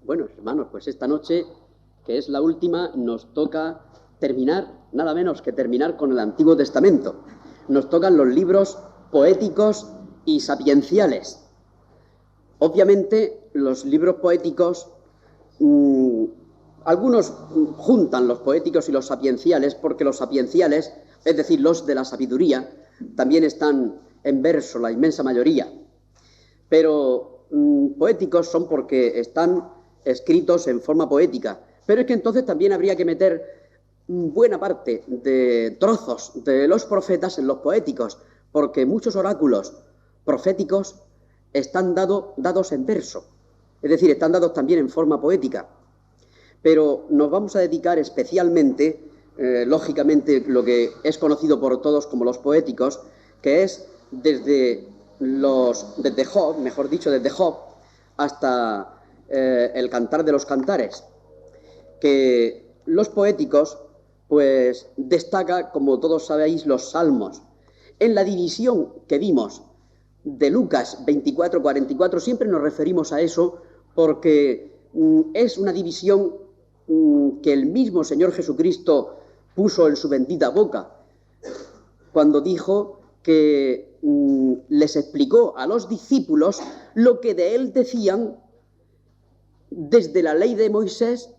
Bueno, hermanos, pues esta noche, que es la última, nos toca terminar, nada menos que terminar con el Antiguo Testamento. Nos tocan los libros poéticos y sapienciales. Obviamente, los libros poéticos, algunos juntan los poéticos y los sapienciales, porque los sapienciales, es decir, los de la sabiduría, también están en verso, la inmensa mayoría. Pero poéticos son porque están escritos en forma poética. Pero es que entonces también habría que meter buena parte de trozos de los profetas en los poéticos, porque muchos oráculos proféticos están dados en verso, es decir, están dados también en forma poética. Pero nos vamos a dedicar especialmente, lógicamente, lo que es conocido por todos como los poéticos, que es desde Job, mejor dicho, desde Job hasta el Cantar de los Cantares, que los poéticos, pues destaca, como todos sabéis, los salmos. En la división que vimos de Lucas 24-44 siempre nos referimos a eso porque es una división que el mismo Señor Jesucristo puso en su bendita boca cuando dijo que les explicó a los discípulos lo que de él decían desde la ley de Moisés,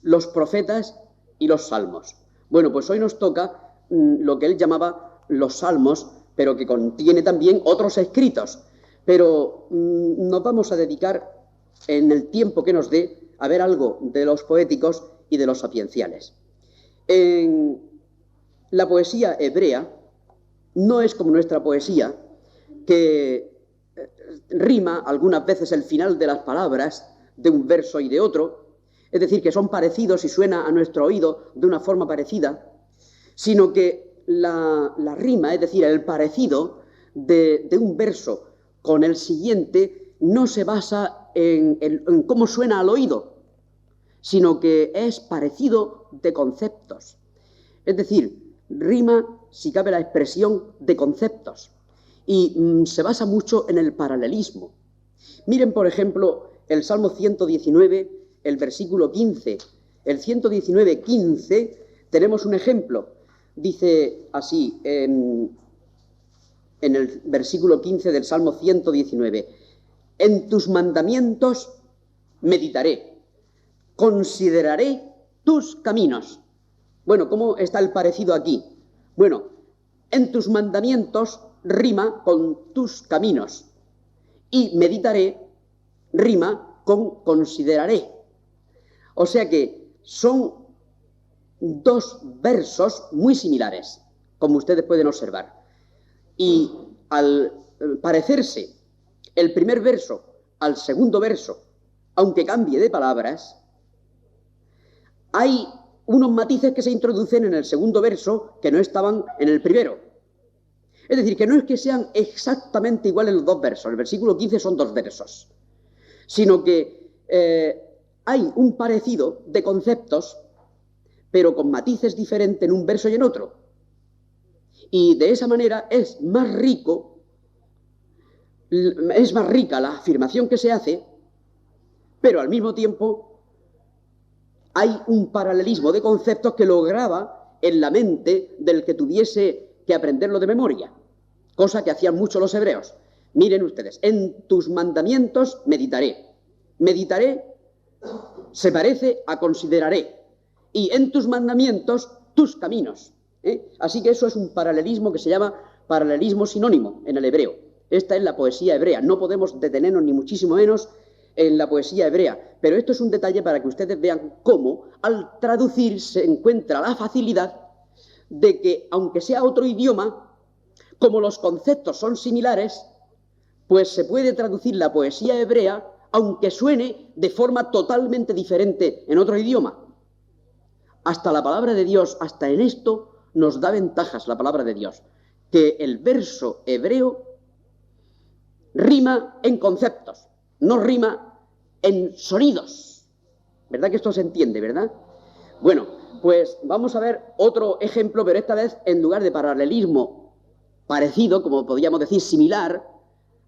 los profetas y los salmos. Bueno, pues hoy nos toca lo que él llamaba los salmos, pero que contiene también otros escritos. Pero nos vamos a dedicar en el tiempo que nos dé a ver algo de los poéticos y de los sapienciales. En la poesía hebrea no es como nuestra poesía, que rima algunas veces el final de las palabras de un verso y de otro, es decir, que son parecidos y suena a nuestro oído de una forma parecida, sino que la rima, es decir, el parecido de un verso con el siguiente no se basa en cómo suena al oído, sino que es parecido de conceptos. Es decir, rima, si cabe la expresión, de conceptos. Y se basa mucho en el paralelismo. Miren, por ejemplo, el Salmo 119, el versículo 15. El 119:15 tenemos un ejemplo. Dice así, en el versículo 15 del Salmo 119, en tus mandamientos meditaré, consideraré tus caminos. Bueno, ¿cómo está el parecido aquí? Bueno, en tus mandamientos rima con tus caminos y meditaré rima con consideraré. O sea que son dos versos muy similares, como ustedes pueden observar. Y al parecerse el primer verso al segundo verso, aunque cambie de palabras, hay unos matices que se introducen en el segundo verso que no estaban en el primero. Es decir, que no es que sean exactamente iguales los dos versos, el versículo 15 son dos versos, sino que hay un parecido de conceptos, pero con matices diferentes en un verso y en otro. Y de esa manera es más rica la afirmación que se hace, pero al mismo tiempo hay un paralelismo de conceptos que lo graba en la mente del que tuviese que aprenderlo de memoria, cosa que hacían mucho los hebreos. Miren ustedes, en tus mandamientos meditaré. Meditaré se parece a consideraré. Y en tus mandamientos, tus caminos. Así que eso es un paralelismo que se llama paralelismo sinónimo en el hebreo. Esta es la poesía hebrea. No podemos detenernos ni muchísimo menos en la poesía hebrea. Pero esto es un detalle para que ustedes vean cómo al traducir se encuentra la facilidad de que, aunque sea otro idioma, como los conceptos son similares, pues se puede traducir la poesía hebrea aunque suene de forma totalmente diferente en otro idioma. Hasta la palabra de Dios, hasta en esto, nos da ventajas la palabra de Dios, que el verso hebreo rima en conceptos, no rima en sonidos. ¿Verdad que esto se entiende, verdad? Bueno, pues vamos a ver otro ejemplo, pero esta vez en lugar de paralelismo parecido, como podríamos decir similar,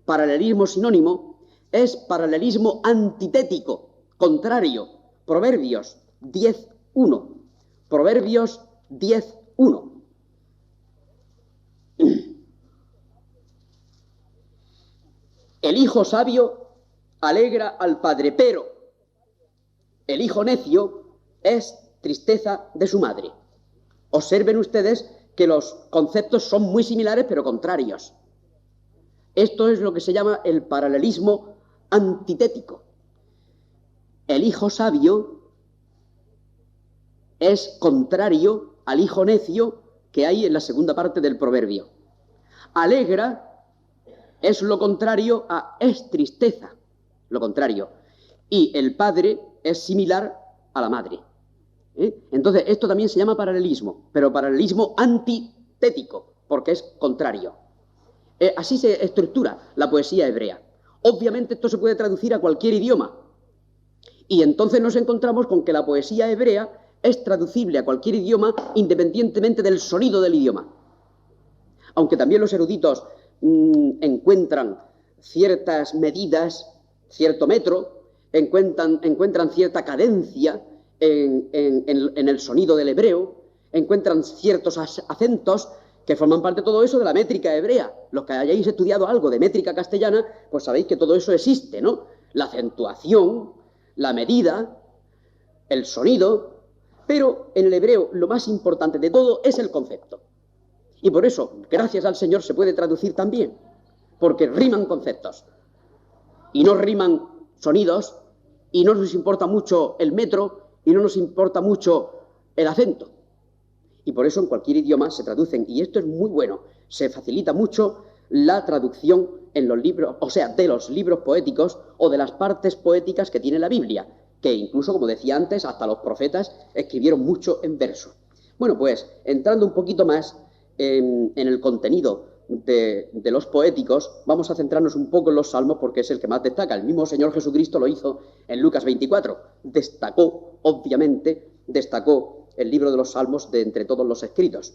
paralelismo sinónimo, es paralelismo antitético. contrario. Proverbios 10:1. Proverbios 10:1. El hijo sabio alegra al padre, pero el hijo necio es tristeza de su madre. Observen ustedes que los conceptos son muy similares pero contrarios. Esto es lo que se llama el paralelismo antitético. El hijo sabio es contrario al hijo necio que hay en la segunda parte del proverbio. Alegra es lo contrario a es tristeza, lo contrario. Y el padre es similar a la madre. Entonces, esto también se llama paralelismo, pero paralelismo antitético, porque es contrario. Así se estructura la poesía hebrea. Obviamente esto se puede traducir a cualquier idioma. Y entonces nos encontramos con que la poesía hebrea es traducible a cualquier idioma independientemente del sonido del idioma. Aunque también los eruditos encuentran ciertas medidas, cierto metro, encuentran cierta cadencia en el sonido del hebreo, encuentran ciertos acentos que forman parte de todo eso de la métrica hebrea. Los que hayáis estudiado algo de métrica castellana, pues sabéis que todo eso existe, ¿no? La acentuación, la medida, el sonido, pero en el hebreo lo más importante de todo es el concepto. Y por eso, gracias al Señor, se puede traducir también, porque riman conceptos y no riman sonidos, y no nos importa mucho el metro, y no nos importa mucho el acento. Y por eso en cualquier idioma se traducen, y esto es muy bueno, se facilita mucho la traducción en los libros, o sea, de los libros poéticos o de las partes poéticas que tiene la Biblia, que incluso, como decía antes, hasta los profetas escribieron mucho en verso. Bueno, pues, entrando un poquito más en el contenido de los poéticos, vamos a centrarnos un poco en los salmos porque es el que más destaca. El mismo Señor Jesucristo lo hizo en Lucas 24. Obviamente, destacó el libro de los salmos de entre todos los escritos.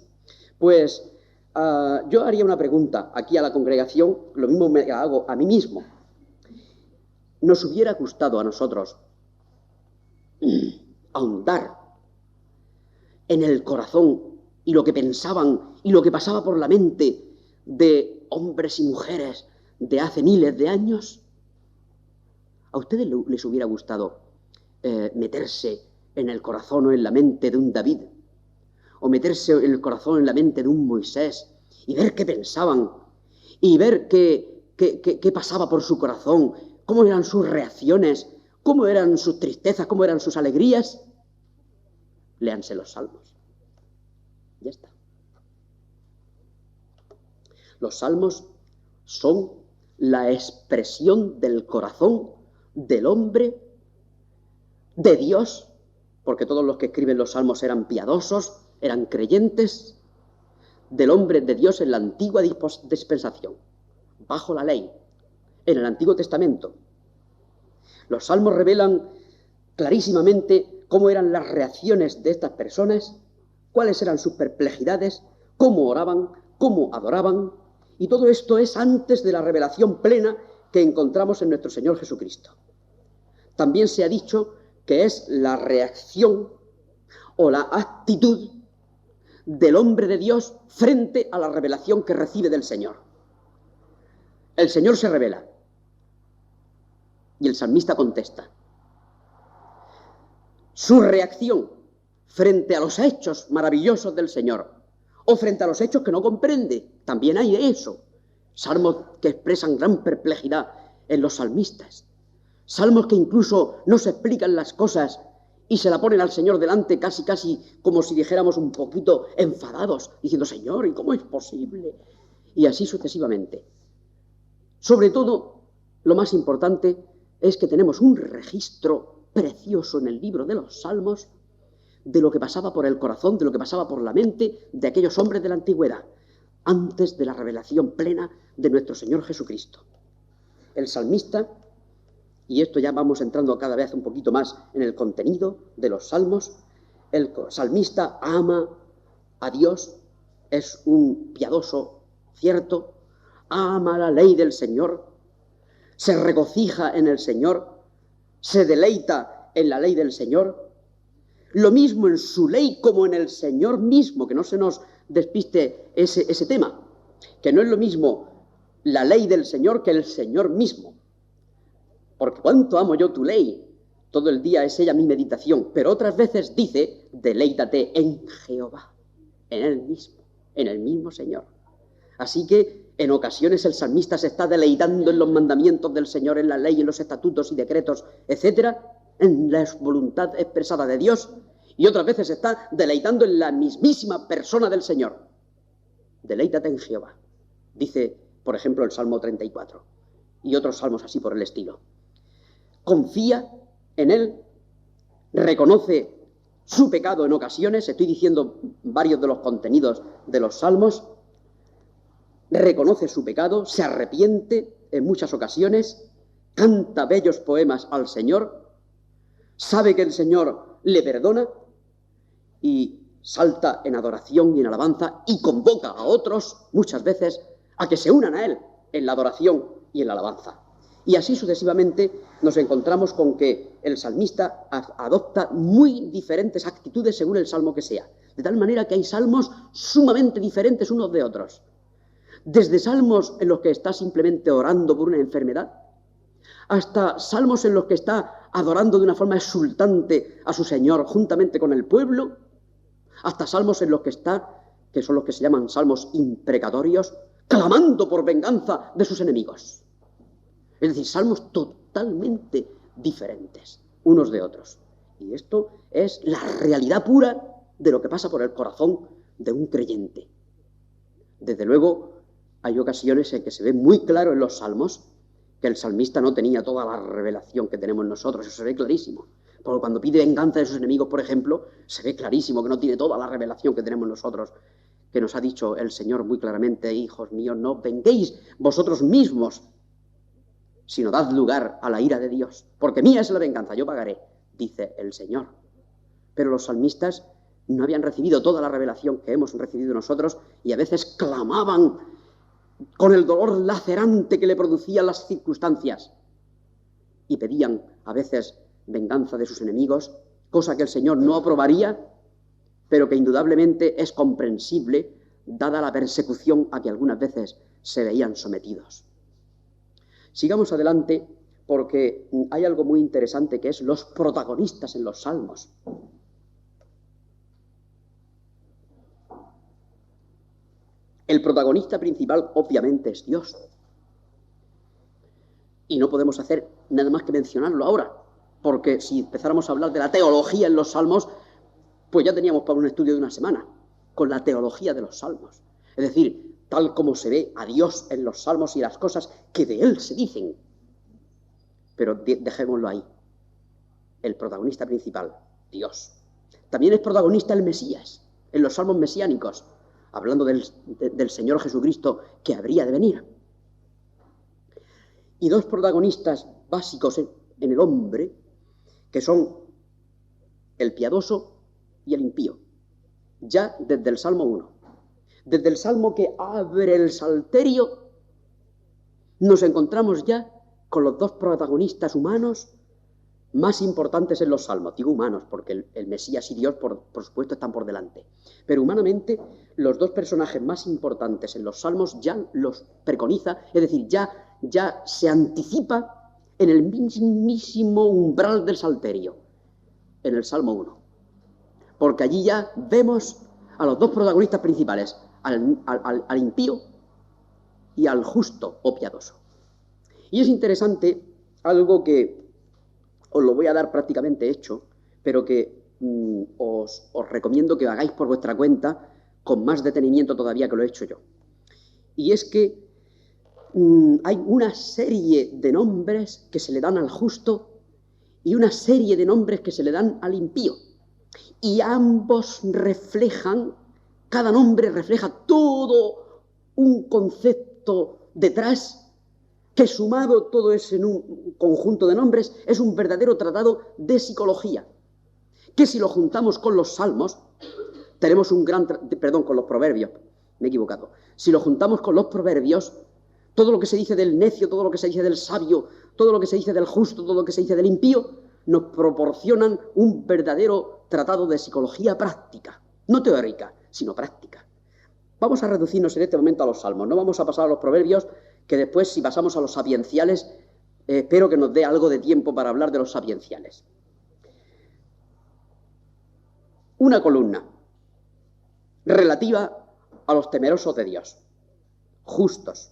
Pues yo haría una pregunta aquí a la congregación, lo mismo me hago a mí mismo. ¿Nos hubiera gustado a nosotros ahondar en el corazón y lo que pensaban y lo que pasaba por la mente de hombres y mujeres de hace miles de años? ¿A ustedes les hubiera gustado meterse en el corazón o en la mente de un David? ¿O meterse en el corazón o en la mente de un Moisés y ver qué pensaban y ver qué pasaba por su corazón, cómo eran sus reacciones, cómo eran sus tristezas, cómo eran sus alegrías? Léanse los salmos. Ya está. Los salmos son la expresión del corazón del hombre, de Dios, porque todos los que escriben los salmos eran piadosos, eran creyentes, del hombre de Dios en la antigua dispensación, bajo la ley, en el Antiguo Testamento. Los salmos revelan clarísimamente cómo eran las reacciones de estas personas, cuáles eran sus perplejidades, cómo oraban, cómo adoraban, y todo esto es antes de la revelación plena que encontramos en nuestro Señor Jesucristo. También se ha dicho que es la reacción o la actitud del hombre de Dios frente a la revelación que recibe del Señor. El Señor se revela y el salmista contesta. Su reacción frente a los hechos maravillosos del Señor o frente a los hechos que no comprende, también hay eso. Salmos que expresan gran perplejidad en los salmistas. Salmos que incluso no se explican las cosas y se la ponen al Señor delante casi como si dijéramos un poquito enfadados, diciendo, Señor, ¿y cómo es posible? Y así sucesivamente. Sobre todo, lo más importante es que tenemos un registro precioso en el libro de los Salmos de lo que pasaba por el corazón, de lo que pasaba por la mente de aquellos hombres de la antigüedad, antes de la revelación plena de nuestro Señor Jesucristo. El salmista, y esto ya vamos entrando cada vez un poquito más en el contenido de los salmos, el salmista ama a Dios, es un piadoso cierto, ama la ley del Señor, se regocija en el Señor, se deleita está en la ley del Señor, lo mismo en su ley como en el Señor mismo, que no se nos despiste ese tema, que no es lo mismo la ley del Señor que el Señor mismo. Porque cuánto amo yo tu ley, todo el día es ella mi meditación, pero otras veces dice, deleítate en Jehová, en el mismo Señor. Así que en ocasiones el salmista se está deleitando en los mandamientos del Señor, en la ley, en los estatutos y decretos, etcétera, en la voluntad expresada de Dios, y otras veces se está deleitando en la mismísima persona del Señor. Deleítate en Jehová, dice, por ejemplo, el Salmo 34, y otros salmos así por el estilo. Confía en Él, reconoce su pecado en ocasiones, estoy diciendo varios de los contenidos de los salmos, reconoce su pecado, se arrepiente en muchas ocasiones, canta bellos poemas al Señor, sabe que el Señor le perdona y salta en adoración y en alabanza y convoca a otros, muchas veces, a que se unan a Él en la adoración y en la alabanza. Y así sucesivamente nos encontramos con que el salmista adopta muy diferentes actitudes según el salmo que sea, de tal manera que hay salmos sumamente diferentes unos de otros. Desde salmos en los que está simplemente orando por una enfermedad, hasta salmos en los que está adorando de una forma exultante a su Señor juntamente con el pueblo, hasta salmos en los que está, que son los que se llaman salmos imprecatorios, clamando por venganza de sus enemigos. Es decir, salmos totalmente diferentes unos de otros. Y esto es la realidad pura de lo que pasa por el corazón de un creyente. Desde luego, hay ocasiones en que se ve muy claro en los salmos que el salmista no tenía toda la revelación que tenemos nosotros, eso se ve clarísimo. Porque cuando pide venganza de sus enemigos, por ejemplo, se ve clarísimo que no tiene toda la revelación que tenemos nosotros, que nos ha dicho el Señor muy claramente, hijos míos, no venguéis vosotros mismos, sino dad lugar a la ira de Dios, porque mía es la venganza, yo pagaré, dice el Señor. Pero los salmistas no habían recibido toda la revelación que hemos recibido nosotros y a veces clamaban con el dolor lacerante que le producían las circunstancias y pedían a veces venganza de sus enemigos, cosa que el Señor no aprobaría, pero que indudablemente es comprensible dada la persecución a que algunas veces se veían sometidos. Sigamos adelante porque hay algo muy interesante que es los protagonistas en los salmos. El protagonista principal obviamente es Dios. Y no podemos hacer nada más que mencionarlo ahora, porque si empezáramos a hablar de la teología en los salmos, pues ya teníamos para un estudio de una semana, con la teología de los salmos. Es decir, tal como se ve a Dios en los salmos y las cosas que de Él se dicen. Pero dejémoslo ahí. El protagonista principal, Dios. También es protagonista el Mesías, en los salmos mesiánicos, hablando del Señor Jesucristo que habría de venir. Y dos protagonistas básicos en el hombre, que son el piadoso y el impío, ya desde el Salmo 1. Desde el Salmo que abre el Salterio, nos encontramos ya con los dos protagonistas humanos más importantes en los salmos. Digo humanos, porque el Mesías y Dios, por supuesto, están por delante. Pero humanamente, los dos personajes más importantes en los salmos ya los preconiza, es decir, ya se anticipa en el mismísimo umbral del Salterio, en el Salmo 1. Porque allí ya vemos a los dos protagonistas principales, al impío y al justo o piadoso. Y es interesante algo que os lo voy a dar prácticamente hecho, pero que os recomiendo que hagáis por vuestra cuenta con más detenimiento todavía que lo he hecho yo. Y es que hay una serie de nombres que se le dan al justo y una serie de nombres que se le dan al impío. Y ambos reflejan, cada nombre refleja todo un concepto detrás que sumado todo eso en un conjunto de nombres es un verdadero tratado de psicología, que si lo juntamos con los salmos, tenemos un gran... Perdón, con los proverbios, me he equivocado. Si lo juntamos con los proverbios, todo lo que se dice del necio, todo lo que se dice del sabio, todo lo que se dice del justo, todo lo que se dice del impío, nos proporcionan un verdadero tratado de psicología práctica, no teórica, sino práctica. Vamos a reducirnos en este momento a los salmos, no vamos a pasar a los proverbios, que después, si pasamos a los sapienciales, espero que nos dé algo de tiempo para hablar de los sapienciales. Una columna relativa a los temerosos de Dios, justos,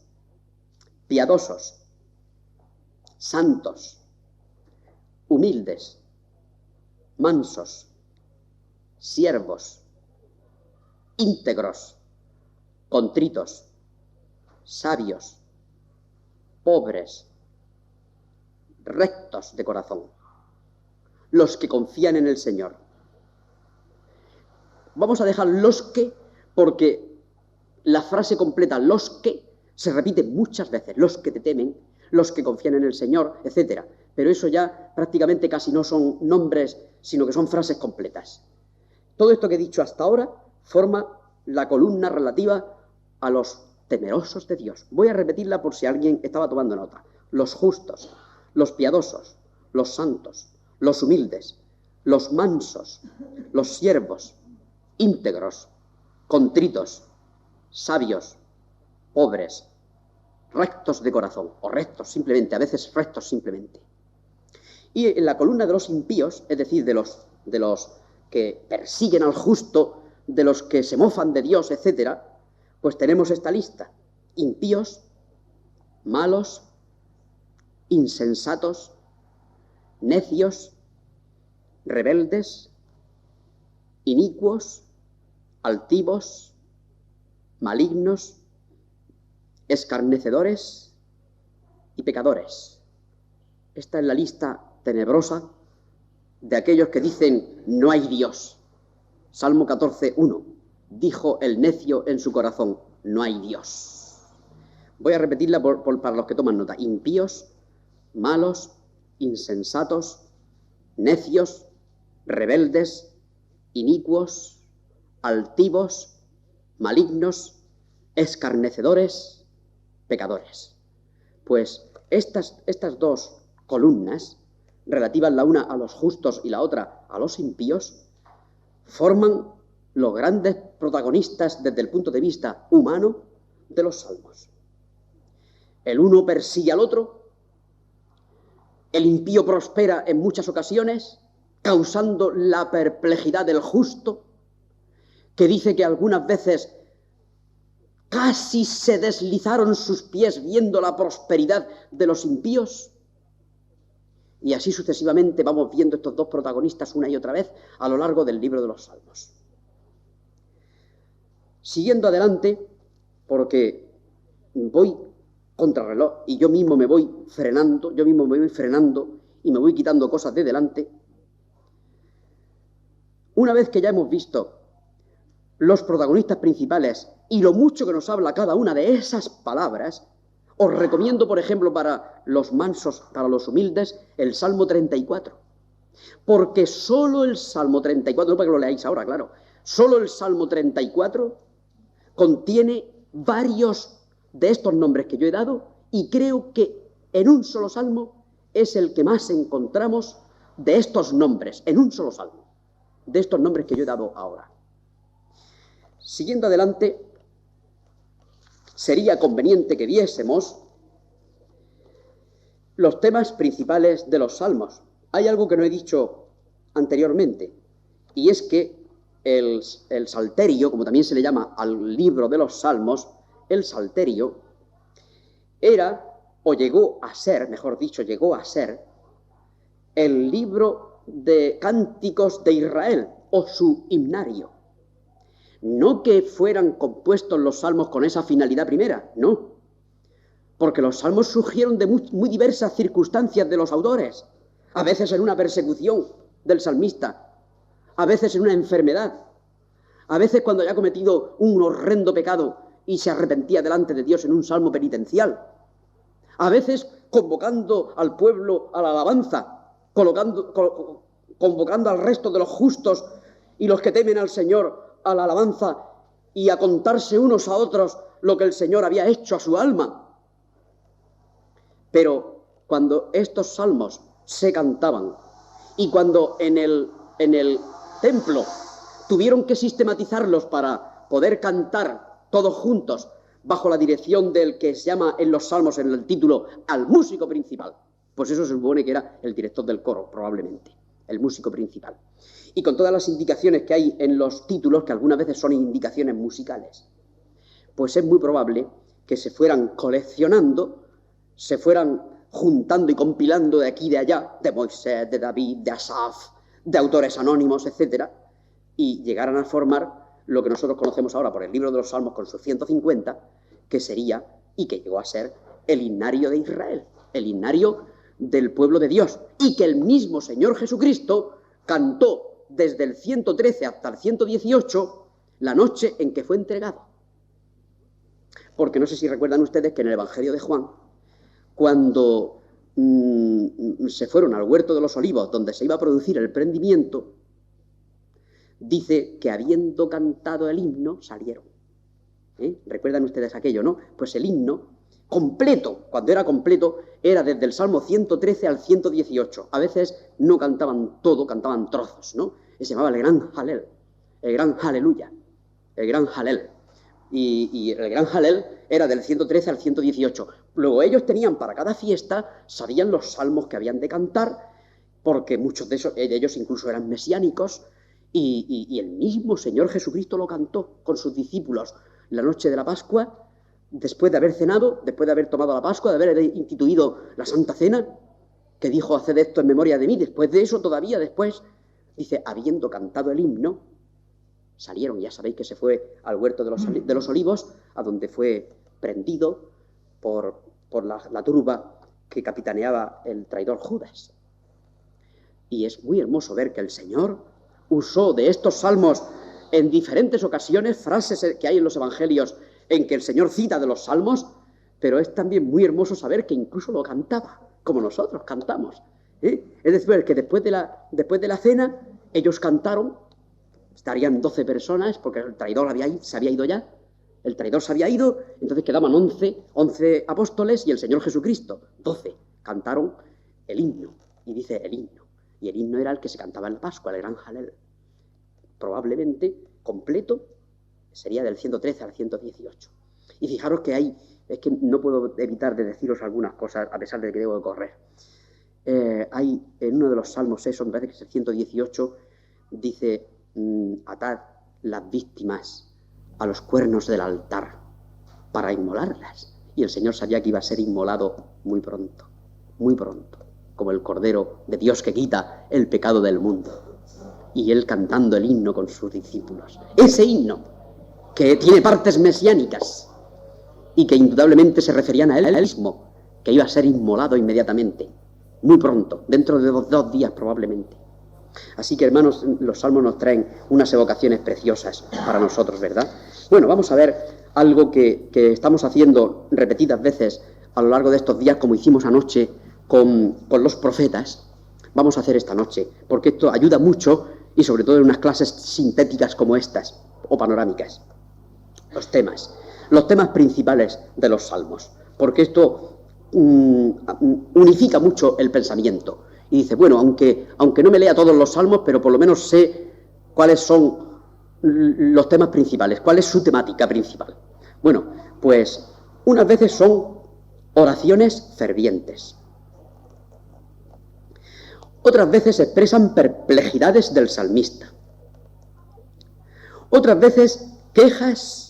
piadosos, santos, humildes, mansos, siervos, íntegros, contritos, sabios, pobres, rectos de corazón, los que confían en el Señor. Vamos a dejar los que, porque la frase completa los que se repite muchas veces, los que te temen, los que confían en el Señor, etc. Pero eso ya prácticamente casi no son nombres, sino que son frases completas. Todo esto que he dicho hasta ahora forma la columna relativa a los temerosos de Dios. Voy a repetirla por si alguien estaba tomando nota. Los justos, los piadosos, los santos, los humildes, los mansos, los siervos, íntegros, contritos, sabios, pobres, rectos de corazón, o rectos simplemente, a veces rectos simplemente. Y en la columna de los impíos, es decir, de los que persiguen al justo, de los que se mofan de Dios, etc., pues tenemos esta lista: impíos, malos, insensatos, necios, rebeldes, inicuos, altivos, malignos, escarnecedores y pecadores. Esta es la lista tenebrosa de aquellos que dicen no hay Dios. Salmo 14:1. Dijo el necio en su corazón, no hay Dios. Voy a repetirla para los que toman nota: impíos, malos, insensatos, necios, rebeldes, inicuos, altivos, malignos, escarnecedores, pecadores. Pues estas dos columnas, relativas la una a los justos y la otra a los impíos, forman los grandes protagonistas desde el punto de vista humano de los salmos. El uno persigue al otro, el impío prospera en muchas ocasiones, causando la perplejidad del justo, que dice que algunas veces casi se deslizaron sus pies viendo la prosperidad de los impíos. Y así sucesivamente vamos viendo estos dos protagonistas una y otra vez a lo largo del libro de los Salmos. Siguiendo adelante, porque voy contrarreloj y yo mismo me voy frenando y me voy quitando cosas de delante. Una vez que ya hemos visto los protagonistas principales y lo mucho que nos habla cada una de esas palabras, os recomiendo, por ejemplo, para los mansos, para los humildes, el Salmo 34. Porque solo el Salmo 34, no para que lo leáis ahora, claro, solo el Salmo 34 contiene varios de estos nombres que yo he dado, y creo que en un solo salmo es el que más encontramos de estos nombres, en un solo salmo, de estos nombres que yo he dado ahora. Siguiendo adelante, sería conveniente que viésemos los temas principales de los salmos. Hay algo que no he dicho anteriormente, y es que el Salterio, como también se le llama al libro de los salmos, el Salterio era, o llegó a ser, mejor dicho, llegó a ser el libro de cánticos de Israel, o su himnario. No que fueran compuestos los salmos con esa finalidad primera, no. Porque los salmos surgieron de muy diversas circunstancias de los autores. A veces en una persecución del salmista, a veces en una enfermedad, a veces cuando haya cometido un horrendo pecado y se arrepentía delante de Dios en un salmo penitencial, a veces convocando al pueblo a la alabanza, convocando al resto de los justos y los que temen al Señor a la alabanza y a contarse unos a otros lo que el Señor había hecho a su alma. Pero cuando estos salmos se cantaban Y cuando en el templo tuvieron que sistematizarlos para poder cantar todos juntos bajo la dirección del que se llama en los salmos, en el título, al músico principal, pues eso se supone que era el director del coro, probablemente, el músico principal. Y con todas las indicaciones que hay en los títulos, que algunas veces son indicaciones musicales, pues es muy probable que se fueran coleccionando, se fueran juntando y compilando de aquí y de allá, de Moisés, de David, de Asaf, de autores anónimos, etcétera, y llegaran a formar lo que nosotros conocemos ahora por el libro de los Salmos con sus 150, que sería, y que llegó a ser, el himnario de Israel, el himnario del pueblo de Dios, y que el mismo Señor Jesucristo cantó desde el 113 hasta el 118, la noche en que fue entregado. Porque no sé si recuerdan ustedes que en el Evangelio de Juan, cuando se fueron al huerto de los olivos, donde se iba a producir el prendimiento, dice que habiendo cantado el himno, salieron. ¿Recuerdan ustedes aquello, no? Pues el himno completo, cuando era completo, era desde el Salmo 113 al 118. A veces no cantaban todo, cantaban trozos, ¿no? Se llamaba el gran Halel, el gran Aleluya, el gran Halel. Y el gran Halel era del 113 al 118. Luego ellos tenían para cada fiesta, sabían los salmos que habían de cantar, porque muchos de ellos incluso eran mesiánicos, y el mismo Señor Jesucristo lo cantó con sus discípulos la noche de la Pascua, después de haber cenado, después de haber tomado la Pascua, de haber instituido la Santa Cena, que dijo, haced esto en memoria de mí. Después de eso, todavía después, dice, habiendo cantado el himno, salieron. Ya sabéis que se fue al huerto de los olivos, a donde fue prendido por la turba que capitaneaba el traidor Judas. Y es muy hermoso ver que el Señor usó de estos salmos en diferentes ocasiones, frases que hay en los evangelios en que el Señor cita de los salmos, pero es también muy hermoso saber que incluso lo cantaba, como nosotros cantamos. Es decir, que después de la cena, ellos cantaron, estarían 12 personas, porque el traidor se había ido ya, el traidor se había ido, entonces quedaban 11 apóstoles y el Señor Jesucristo, 12, cantaron el himno, y dice el himno, y el himno era el que se cantaba en la Pascua, el gran Halel, probablemente completo, sería del 113 al 118. Y fijaros que es que no puedo evitar de deciros algunas cosas, a pesar de que debo de correr. Hay en uno de los salmos, eso me parece que es el 118, dice, atad las víctimas a los cuernos del altar para inmolarlas. Y el Señor sabía que iba a ser inmolado muy pronto, como el Cordero de Dios que quita el pecado del mundo. Y él cantando el himno con sus discípulos. Ese himno, que tiene partes mesiánicas, y que indudablemente se referían a él mismo, que iba a ser inmolado inmediatamente, muy pronto, dentro de dos días probablemente. Así que, hermanos, los salmos nos traen unas evocaciones preciosas para nosotros, ¿verdad? Bueno, vamos a ver algo que estamos haciendo repetidas veces a lo largo de estos días, como hicimos anoche con los profetas. Vamos a hacer esta noche, porque esto ayuda mucho, y sobre todo en unas clases sintéticas como estas, o panorámicas. Los temas principales de los salmos, porque esto unifica mucho el pensamiento. Y dice, bueno, aunque no me lea todos los salmos, pero por lo menos sé cuáles son los temas principales, cuál es su temática principal. Bueno, pues unas veces son oraciones fervientes. Otras veces expresan perplejidades del salmista. Otras veces quejas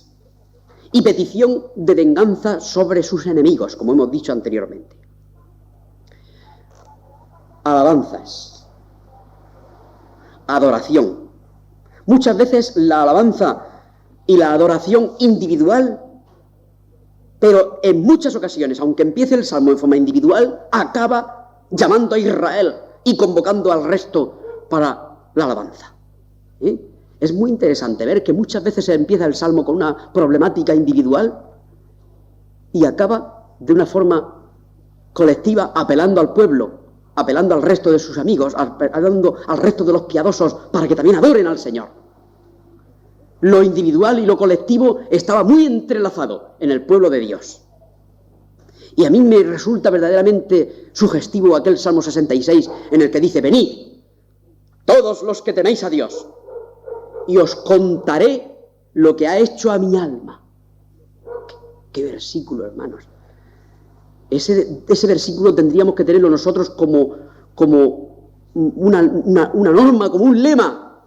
y petición de venganza sobre sus enemigos, como hemos dicho anteriormente. Alabanzas, adoración. Muchas veces la alabanza y la adoración individual, pero en muchas ocasiones, aunque empiece el salmo en forma individual, acaba llamando a Israel y convocando al resto para la alabanza. Es muy interesante ver que muchas veces se empieza el salmo con una problemática individual y acaba de una forma colectiva apelando al pueblo, apelando al resto de sus amigos, apelando al resto de los piadosos para que también adoren al Señor. Lo individual y lo colectivo estaba muy entrelazado en el pueblo de Dios. Y a mí me resulta verdaderamente sugestivo aquel Salmo 66 en el que dice, venid, todos los que teméis a Dios, y os contaré lo que ha hecho a mi alma. Qué versículo, hermanos. Ese versículo tendríamos que tenerlo nosotros como una norma, como un lema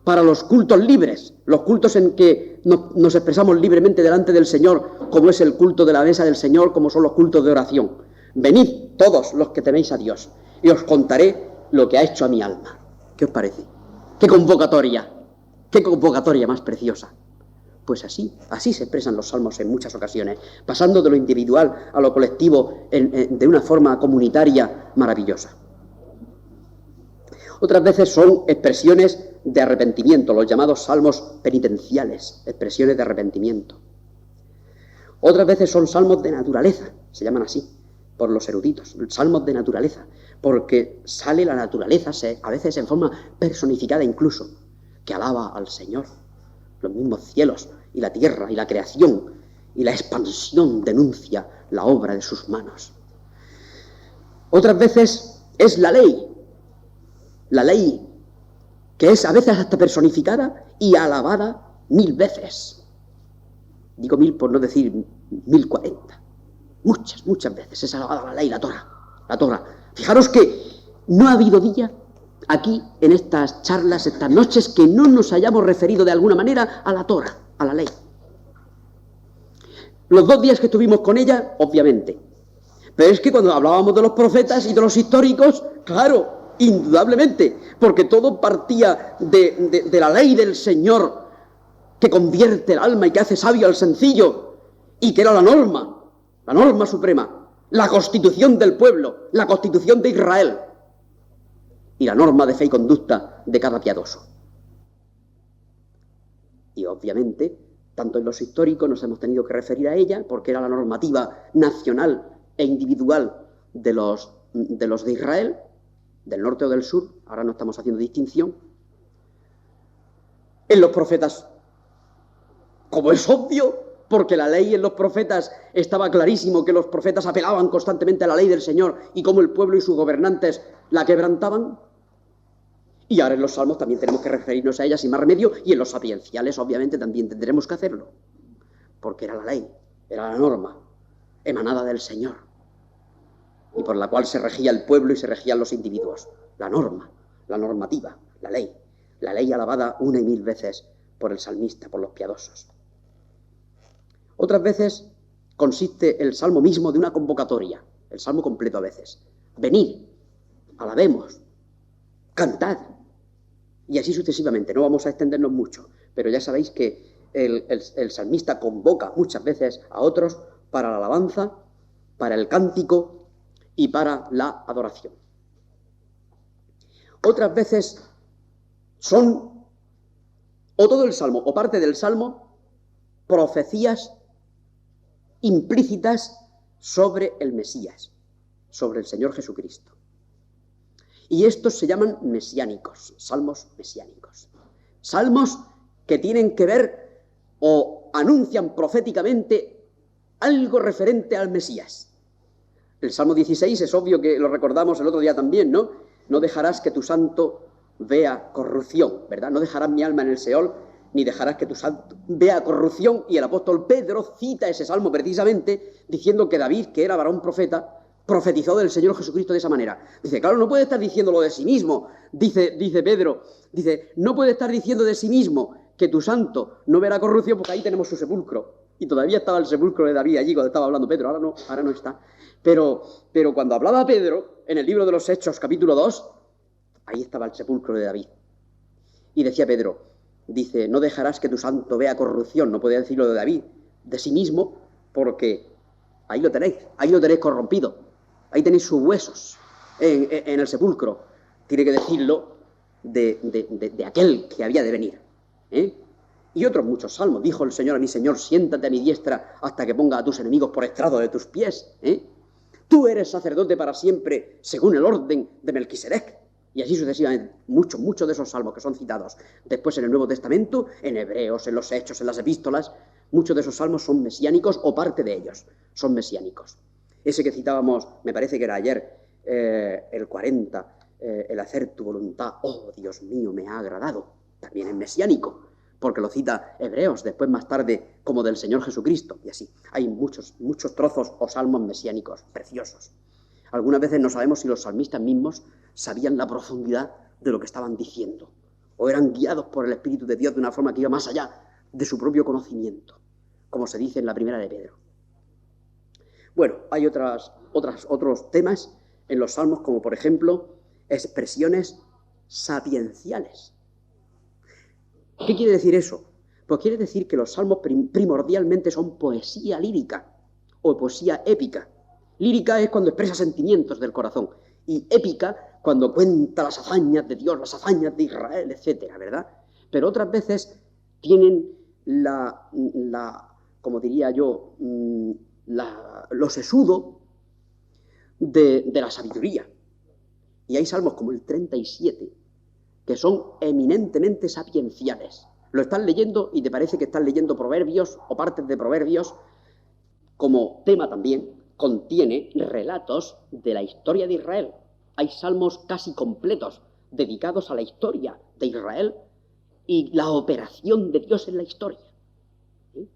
para los cultos libres, los cultos en que nos expresamos libremente delante del Señor, como es el culto de la mesa del Señor, como son los cultos de oración. Venid todos los que teméis a Dios, y os contaré lo que ha hecho a mi alma. ¿Qué os parece? ¡Qué convocatoria! ¡Qué convocatoria más preciosa! Pues así se expresan los salmos en muchas ocasiones, pasando de lo individual a lo colectivo de una forma comunitaria maravillosa. Otras veces son expresiones de arrepentimiento, los llamados salmos penitenciales, expresiones de arrepentimiento. Otras veces son salmos de naturaleza, se llaman así por los eruditos, salmos de naturaleza, porque sale la naturaleza, a veces en forma personificada incluso, que alaba al Señor. Los mismos cielos y la tierra y la creación y la expansión denuncia la obra de sus manos. Otras veces es la ley que es a veces hasta personificada y alabada 1000 veces. Digo 1000 por no decir 1040. Muchas veces es alabada la ley, la Torah. Fijaros que no ha habido día aquí, en estas charlas, estas noches, que no nos hayamos referido de alguna manera a la Torah, a la ley. Los 2 días que estuvimos con ella, obviamente. Pero es que cuando hablábamos de los profetas y de los históricos, claro, indudablemente, porque todo partía de la ley del Señor, que convierte el alma y que hace sabio al sencillo, y que era la norma suprema, la constitución del pueblo, la constitución de Israel, y la norma de fe y conducta de cada piadoso. Y obviamente, tanto en los históricos nos hemos tenido que referir a ella, porque era la normativa nacional e individual de los de Israel, del norte o del sur, ahora no estamos haciendo distinción. En los profetas, como es obvio, porque la ley en los profetas estaba clarísimo que los profetas apelaban constantemente a la ley del Señor y cómo el pueblo y sus gobernantes la quebrantaban. Y ahora en los salmos también tenemos que referirnos a ella sin más remedio, y en los sapienciales obviamente también tendremos que hacerlo, porque era la ley, era la norma emanada del Señor, y por la cual se regía el pueblo y se regían los individuos. La norma, la normativa, la ley alabada 1 y 1000 veces por el salmista, por los piadosos. Otras veces consiste el salmo mismo de una convocatoria, el salmo completo a veces. Venid, alabemos, cantad, y así sucesivamente. No vamos a extendernos mucho, pero ya sabéis que el salmista convoca muchas veces a otros para la alabanza, para el cántico y para la adoración. Otras veces son, o todo el salmo, o parte del salmo, profecías implícitas sobre el Mesías, sobre el Señor Jesucristo. Y estos se llaman mesiánicos, salmos mesiánicos. Salmos que tienen que ver o anuncian proféticamente algo referente al Mesías. El Salmo 16 es obvio que lo recordamos el otro día también, ¿no? No dejarás que tu santo vea corrupción, ¿verdad? No dejarás mi alma en el Seol, ni dejarás que tu santo vea corrupción. Y el apóstol Pedro cita ese salmo precisamente diciendo que David, que era varón profeta, profetizó del Señor Jesucristo de esa manera. Dice, claro, no puede estar diciéndolo de sí mismo, dice Pedro, dice, no puede estar diciendo de sí mismo que tu santo no verá corrupción, porque ahí tenemos su sepulcro. Y todavía estaba el sepulcro de David allí cuando estaba hablando Pedro, ahora no está. Pero cuando hablaba Pedro, en el libro de los Hechos, capítulo 2, ahí estaba el sepulcro de David. Y decía Pedro, dice, no dejarás que tu santo vea corrupción, no podía decirlo de David, de sí mismo, porque ahí lo tenéis corrompido. Ahí tenéis sus huesos en el sepulcro. Tiene que decirlo de aquel que había de venir. Y otros muchos salmos. Dijo el Señor a mi Señor, siéntate a mi diestra hasta que ponga a tus enemigos por estrado de tus pies. Tú eres sacerdote para siempre, según el orden de Melquisedec. Y así sucesivamente. Muchos de esos salmos que son citados después en el Nuevo Testamento, en Hebreos, en los Hechos, en las Epístolas, muchos de esos salmos son mesiánicos, o parte de ellos son mesiánicos. Ese que citábamos, me parece que era ayer, el 40, el hacer tu voluntad, oh Dios mío, me ha agradado. También es mesiánico, porque lo cita Hebreos, después más tarde como del Señor Jesucristo, y así. Hay muchos trozos o salmos mesiánicos preciosos. Algunas veces no sabemos si los salmistas mismos sabían la profundidad de lo que estaban diciendo, o eran guiados por el Espíritu de Dios de una forma que iba más allá de su propio conocimiento, como se dice en la primera de Pedro. Bueno, hay otros temas en los salmos, como por ejemplo, expresiones sapienciales. ¿Qué quiere decir eso? Pues quiere decir que los salmos primordialmente son poesía lírica o poesía épica. Lírica es cuando expresa sentimientos del corazón, y épica cuando cuenta las hazañas de Dios, las hazañas de Israel, etcétera, ¿verdad? Pero otras veces tienen como diría yo, lo sesudo de la sabiduría. Y hay salmos como el 37 que son eminentemente sapienciales. Lo estás leyendo y te parece que estás leyendo proverbios o partes de proverbios. Como tema también contiene relatos de la historia de Israel. Hay salmos casi completos dedicados a la historia de Israel y la operación de Dios en la historia. ¿Sí?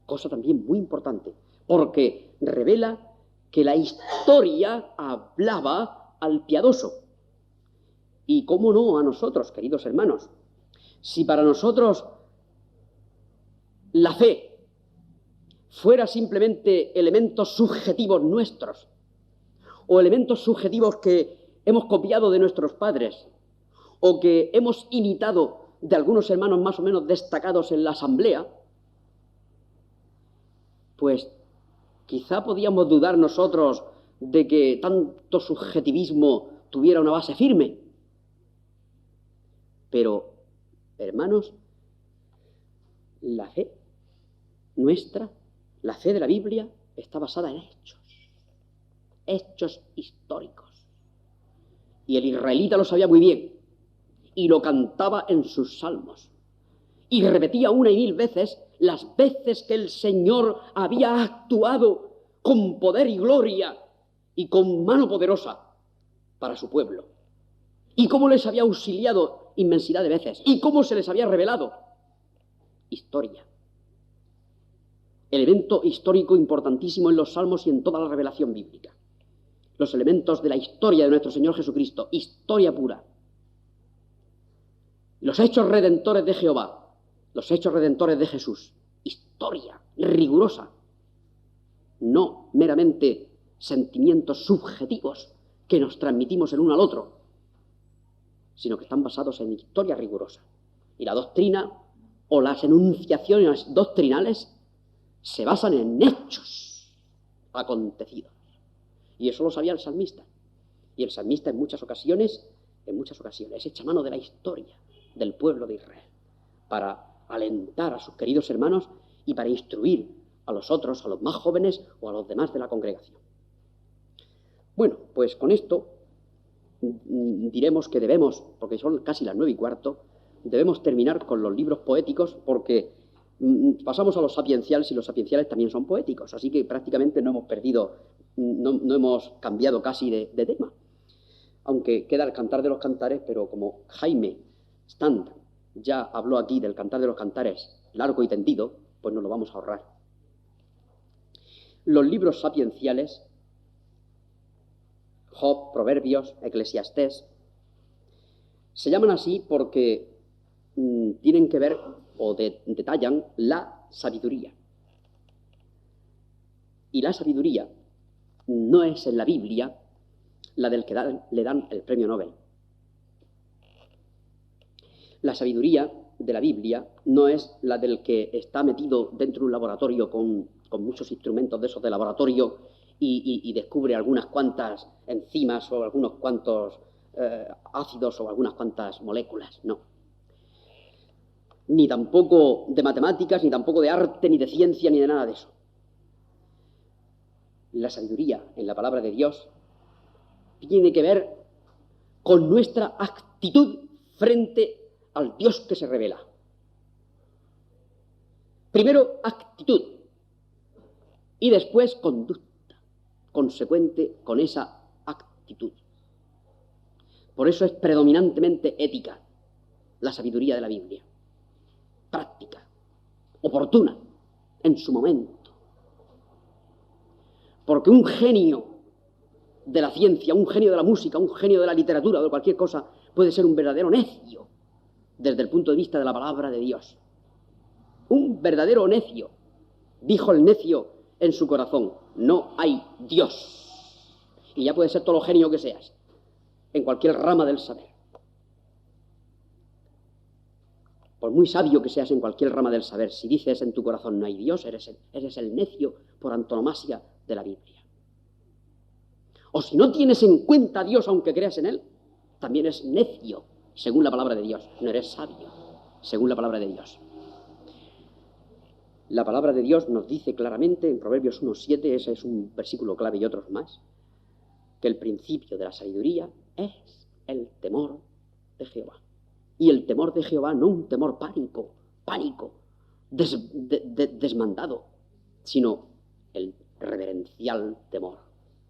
Cosa también muy importante, porque revela que la historia hablaba al piadoso. Y cómo no a nosotros, queridos hermanos. Si para nosotros la fe fuera simplemente elementos subjetivos nuestros, o elementos subjetivos que hemos copiado de nuestros padres, o que hemos imitado de algunos hermanos más o menos destacados en la asamblea, pues quizá podíamos dudar nosotros de que tanto subjetivismo tuviera una base firme. Pero, hermanos, la fe nuestra, la fe de la Biblia, está basada en hechos históricos. Y el israelita lo sabía muy bien, y lo cantaba en sus salmos, y repetía una y mil veces las veces que el Señor había actuado con poder y gloria y con mano poderosa para su pueblo, y cómo les había auxiliado inmensidad de veces, y cómo se les había revelado. Historia. Elemento histórico importantísimo en los salmos y en toda la revelación bíblica. Los elementos de la historia de nuestro Señor Jesucristo, historia pura. Los hechos redentores de Jehová, los hechos redentores de Jesús, historia rigurosa, no meramente sentimientos subjetivos que nos transmitimos el uno al otro, sino que están basados en historia rigurosa. Y la doctrina o las enunciaciones doctrinales se basan en hechos acontecidos. Y eso lo sabía el salmista. Y el salmista en muchas ocasiones echa mano de la historia del pueblo de Israel para alentar a sus queridos hermanos y para instruir a los otros, a los más jóvenes o a los demás de la congregación. Bueno, pues con esto diremos que debemos, porque son casi las 9:15, debemos terminar con los libros poéticos, porque pasamos a los sapienciales y los sapienciales también son poéticos, así que prácticamente no hemos perdido, no hemos cambiado casi de tema. Aunque queda el Cantar de los Cantares, pero como Jaime Stand ya habló aquí del Cantar de los Cantares largo y tendido, pues nos lo vamos a ahorrar. Los libros sapienciales, Job, Proverbios, Eclesiastés, se llaman así porque tienen que ver o detallan la sabiduría. Y la sabiduría no es en la Biblia la del que le dan el premio Nobel. La sabiduría de la Biblia no es la del que está metido dentro de un laboratorio con muchos instrumentos de esos de laboratorio y descubre algunas cuantas enzimas o algunos cuantos ácidos o algunas cuantas moléculas, no. Ni tampoco de matemáticas, ni tampoco de arte, ni de ciencia, ni de nada de eso. La sabiduría en la palabra de Dios tiene que ver con nuestra actitud frente al Dios que se revela. Primero, actitud, y después conducta, consecuente con esa actitud. Por eso es predominantemente ética la sabiduría de la Biblia. Práctica, oportuna, en su momento. Porque un genio de la ciencia, un genio de la música, un genio de la literatura o de cualquier cosa puede ser un verdadero necio desde el punto de vista de la palabra de Dios. Un verdadero necio. Dijo el necio en su corazón: no hay Dios. Y ya puede ser todo lo genio que seas, en cualquier rama del saber. Por muy sabio que seas en cualquier rama del saber, si dices en tu corazón no hay Dios, eres el necio por antonomasia de la Biblia. O si no tienes en cuenta a Dios aunque creas en Él, también es necio, según la palabra de Dios. No eres sabio, según la palabra de Dios. La palabra de Dios nos dice claramente en Proverbios 1:7, ese es un versículo clave y otros más, que el principio de la sabiduría es el temor de Jehová. Y el temor de Jehová no un temor pánico, desmandado, sino el reverencial temor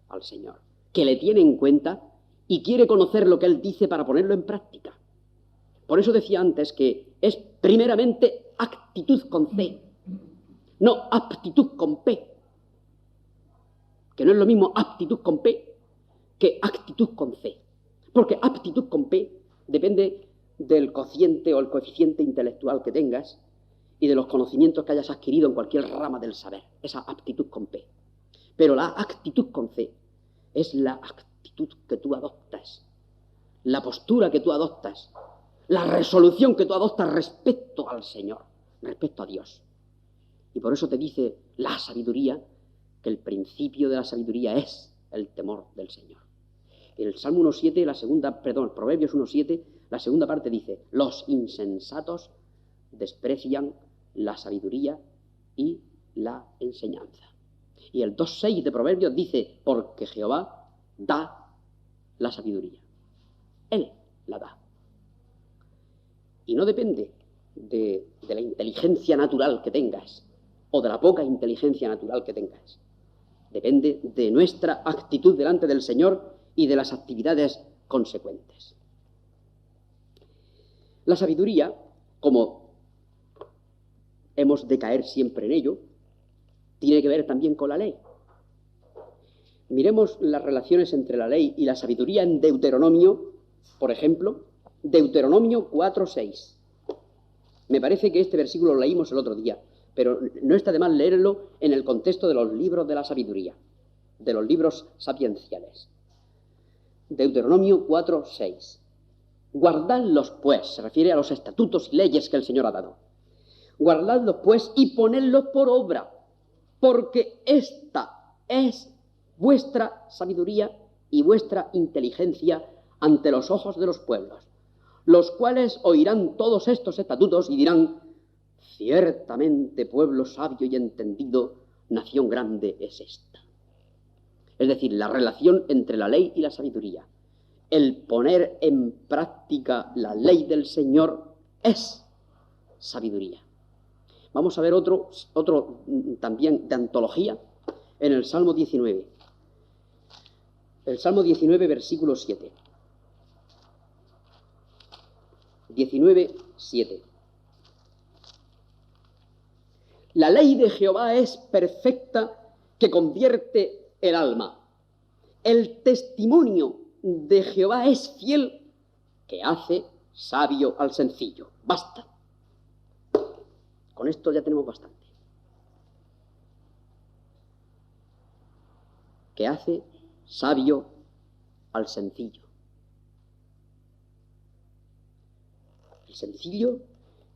al Señor, que le tiene en cuenta y quiere conocer lo que Él dice para ponerlo en práctica. Por eso decía antes que es primeramente actitud con C, no aptitud con P, que no es lo mismo aptitud con P que actitud con C, porque aptitud con P depende del cociente o el coeficiente intelectual que tengas y de los conocimientos que hayas adquirido en cualquier rama del saber, esa aptitud con P. Pero la actitud con C es la actitud que tú adoptas, la postura que tú adoptas, la resolución que tú adoptas respecto al Señor, respecto a Dios. Y por eso te dice la sabiduría, que el principio de la sabiduría es el temor del Señor. En el Salmo 1:7, Proverbios 1:7, la segunda parte dice: los insensatos desprecian la sabiduría y la enseñanza. Y el 2:6 de Proverbios dice: porque Jehová da la sabiduría. Él la da. Y no depende de la inteligencia natural que tengas o de la poca inteligencia natural que tengas. Depende de nuestra actitud delante del Señor y de las actividades consecuentes. La sabiduría, como hemos de caer siempre en ello, tiene que ver también con la ley. Miremos las relaciones entre la ley y la sabiduría en Deuteronomio, por ejemplo, Deuteronomio 4:6. Me parece que este versículo lo leímos el otro día, pero no está de más leerlo en el contexto de los libros de la sabiduría, de los libros sapienciales. Deuteronomio 4:6. Guardadlos pues, se refiere a los estatutos y leyes que el Señor ha dado. Guardadlos pues y ponedlos por obra, porque esta es vuestra sabiduría y vuestra inteligencia ante los ojos de los pueblos, los cuales oirán todos estos estatutos y dirán: ciertamente pueblo sabio y entendido, nación grande es esta. Es decir, la relación entre la ley y la sabiduría. El poner en práctica la ley del Señor es sabiduría. Vamos a ver otro también de antología en el Salmo 19. El Salmo 19, versículo 7. 19:7. La ley de Jehová es perfecta, que convierte el alma. El testimonio de Jehová es fiel, que hace sabio al sencillo. Basta. Con esto ya tenemos bastante. Que hace sabio al sencillo. El sencillo,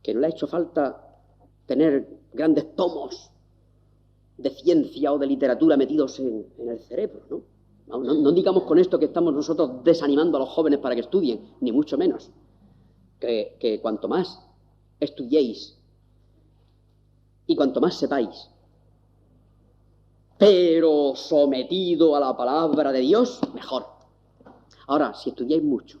que no le ha hecho falta tener grandes tomos de ciencia o de literatura metidos en el cerebro, ¿no? No digamos con esto que estamos nosotros desanimando a los jóvenes para que estudien, ni mucho menos. Que cuanto más estudiéis y cuanto más sepáis, pero sometido a la palabra de Dios, mejor. Ahora, si estudiáis mucho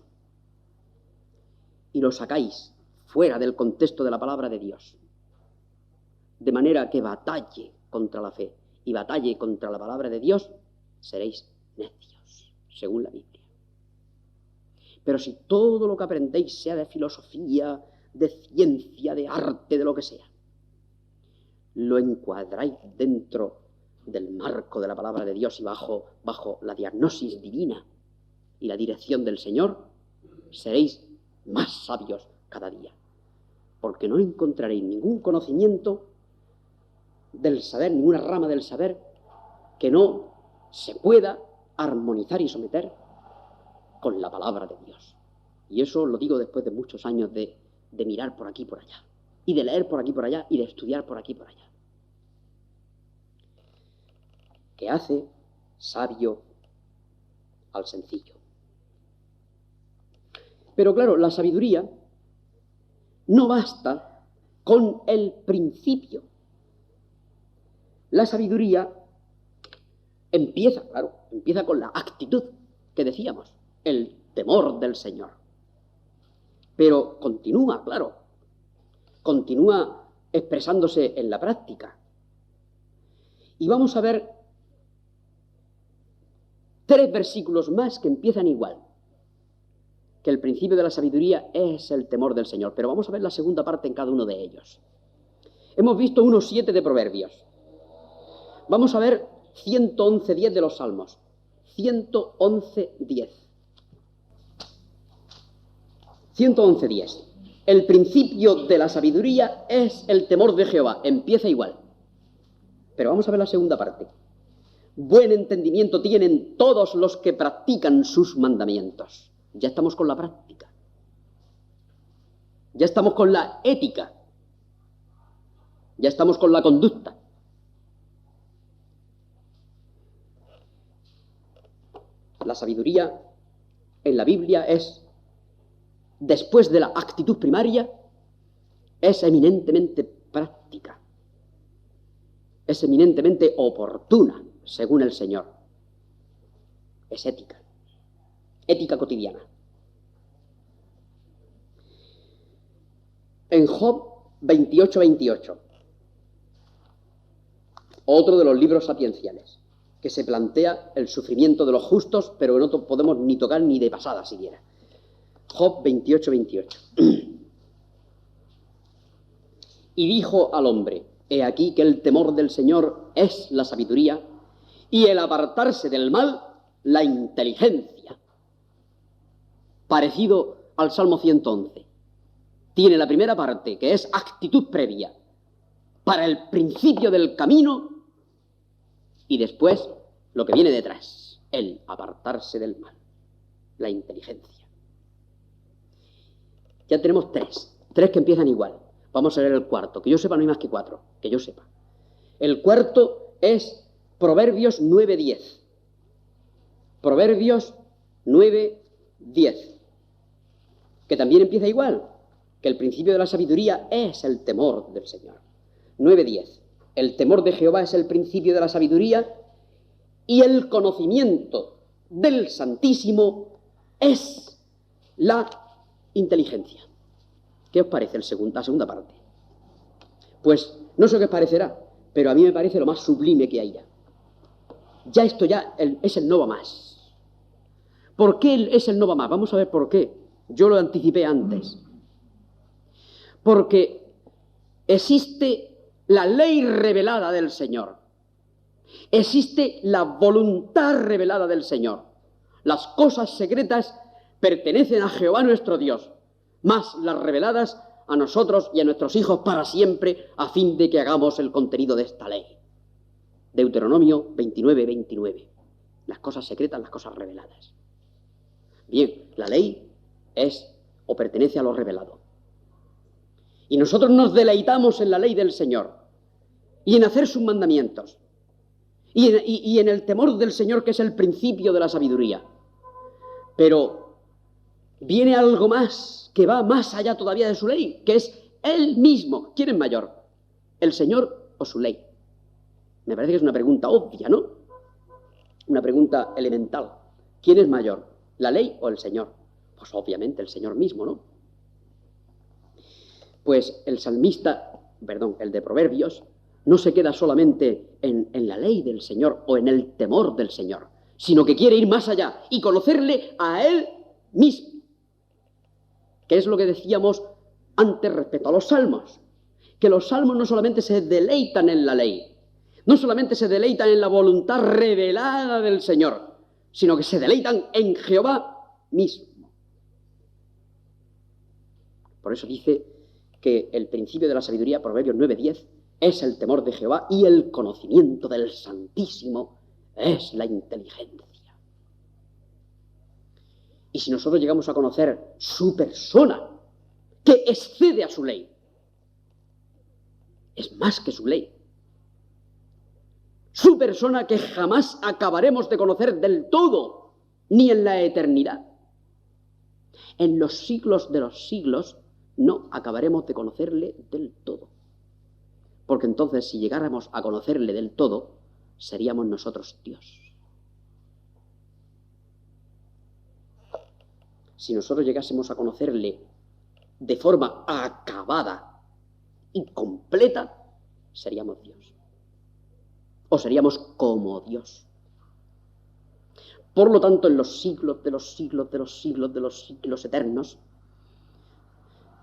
y lo sacáis fuera del contexto de la palabra de Dios, de manera que batalle contra la fe y batalle contra la palabra de Dios, seréis necios, según la Biblia. Pero si todo lo que aprendéis sea de filosofía, de ciencia, de arte, de lo que sea, lo encuadráis dentro del marco de la palabra de Dios y bajo la diagnosis divina y la dirección del Señor, seréis más sabios cada día. Porque no encontraréis ningún conocimiento del saber, ninguna rama del saber que no se pueda armonizar y someter con la palabra de Dios. Y eso lo digo después de muchos años de mirar por aquí y por allá, y de leer por aquí y por allá, y de estudiar por aquí y por allá. Que hace sabio al sencillo. Pero claro, la sabiduría no basta con el principio. La sabiduría empieza con la actitud que decíamos, el temor del Señor. Pero continúa expresándose en la práctica. Y vamos a ver 3 versículos más que empiezan igual, que el principio de la sabiduría es el temor del Señor. Pero vamos a ver la segunda parte en cada uno de ellos. Hemos visto unos 7 de Proverbios. Vamos a ver 111.10 de los Salmos. 111.10. 111.10. El principio de la sabiduría es el temor de Jehová. Empieza igual. Pero vamos a ver la segunda parte. Buen entendimiento tienen todos los que practican sus mandamientos. Ya estamos con la práctica. Ya estamos con la ética. Ya estamos con la conducta. La sabiduría en la Biblia es, después de la actitud primaria, es eminentemente práctica. Es eminentemente oportuna, según el Señor. Es ética. Ética cotidiana. En Job 28:28, otro de los libros sapienciales, que se plantea el sufrimiento de los justos, pero no podemos ni tocar ni de pasada siquiera. Job 28:28. Y dijo al hombre: he aquí que el temor del Señor es la sabiduría, y el apartarse del mal, la inteligencia. Parecido al Salmo 111. Tiene la primera parte, que es actitud previa para el principio del camino, y después lo que viene detrás, el apartarse del mal, la inteligencia. Ya tenemos 3 que empiezan igual. Vamos a ver el cuarto. Que yo sepa, no hay más que 4, que yo sepa. El cuarto es Proverbios 9:10. Proverbios 9:10. Que también empieza igual, que el principio de la sabiduría es el temor del Señor. 9:10. El temor de Jehová es el principio de la sabiduría, y el conocimiento del Santísimo es la inteligencia. ¿Qué os parece la segunda parte? Pues no sé qué os parecerá, pero a mí me parece lo más sublime que hay ya. Ya esto ya es el no va más. ¿Por qué es el no va más? Vamos a ver por qué. Yo lo anticipé antes. Porque existe la ley revelada del Señor. Existe la voluntad revelada del Señor. Las cosas secretas pertenecen a Jehová nuestro Dios, más las reveladas a nosotros y a nuestros hijos para siempre, a fin de que hagamos el contenido de esta ley. Deuteronomio 29:29. Las cosas secretas, las cosas reveladas. Bien, la ley es o pertenece a lo revelado. Y nosotros nos deleitamos en la ley del Señor y en hacer sus mandamientos y en el temor del Señor, que es el principio de la sabiduría. Pero viene algo más que va más allá todavía de su ley, que es Él mismo. ¿Quién es mayor? ¿El Señor o su ley? Me parece que es una pregunta obvia, ¿no? Una pregunta elemental. ¿Quién es mayor? ¿La ley o el Señor? Pues obviamente el Señor mismo, ¿no? Pues el de Proverbios, no se queda solamente en la ley del Señor o en el temor del Señor, sino que quiere ir más allá y conocerle a Él mismo. que es lo que decíamos antes respecto a los salmos, que los salmos no solamente se deleitan en la ley, no solamente se deleitan en la voluntad revelada del Señor, sino que se deleitan en Jehová mismo. Por eso dice que el principio de la sabiduría, Proverbios 9:10, es el temor de Jehová, y el conocimiento del Santísimo es la inteligencia. Y si nosotros llegamos a conocer su persona, que excede a su ley, es más que su ley, su persona que jamás acabaremos de conocer del todo, ni en la eternidad, en los siglos de los siglos no acabaremos de conocerle del todo. Porque entonces, si llegáramos a conocerle del todo, seríamos nosotros Dios. Si nosotros llegásemos a conocerle de forma acabada y completa, seríamos Dios. O seríamos como Dios. Por lo tanto, en los siglos de los siglos de los siglos de los siglos eternos,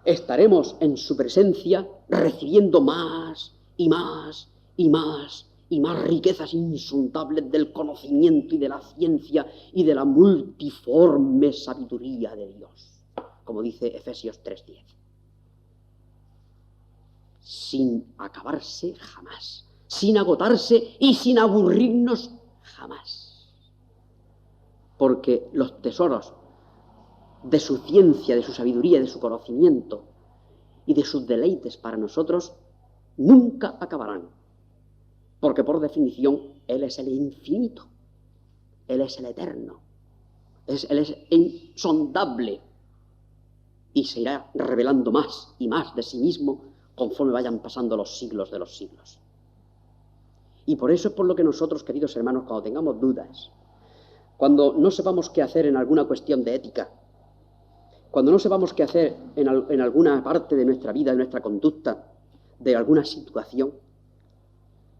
estaremos en su presencia recibiendo más y más y más y más riquezas insondables del conocimiento y de la ciencia y de la multiforme sabiduría de Dios, como dice Efesios 3:10. Sin acabarse jamás, sin agotarse y sin aburrirnos jamás. Porque los tesoros de su ciencia, de su sabiduría, de su conocimiento y de sus deleites para nosotros nunca acabarán. Porque por definición Él es el infinito, Él es el eterno, Él es insondable y se irá revelando más y más de sí mismo conforme vayan pasando los siglos de los siglos. Y por eso es por lo que nosotros, queridos hermanos, cuando tengamos dudas, cuando no sepamos qué hacer en alguna cuestión de ética, cuando no sepamos qué hacer en alguna parte de nuestra vida, de nuestra conducta, de alguna situación,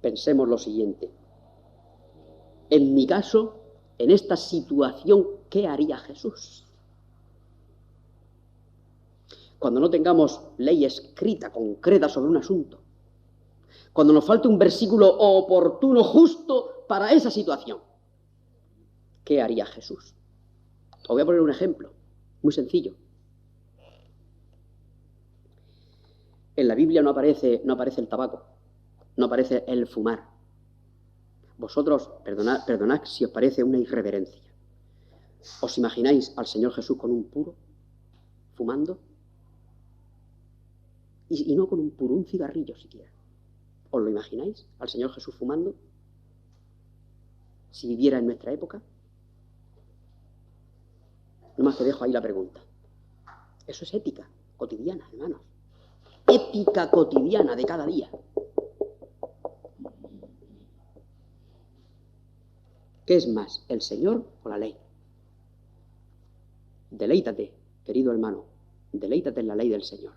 pensemos lo siguiente. En mi caso, en esta situación, ¿qué haría Jesús? Cuando no tengamos ley escrita, concreta sobre un asunto, cuando nos falte un versículo oportuno, justo para esa situación, ¿qué haría Jesús? Os voy a poner un ejemplo, muy sencillo. En la Biblia no aparece el tabaco, no aparece el fumar. Vosotros, perdonad si os parece una irreverencia. ¿Os imagináis al Señor Jesús con un puro, fumando? Y no con un puro, un cigarrillo siquiera. ¿Os lo imagináis al Señor Jesús fumando? Si viviera en nuestra época. Nomás te dejo ahí la pregunta. Eso es ética cotidiana, hermanos. Ética cotidiana de cada día. ¿Qué es más, el Señor o la ley? Deleítate, querido hermano, deleítate en la ley del Señor,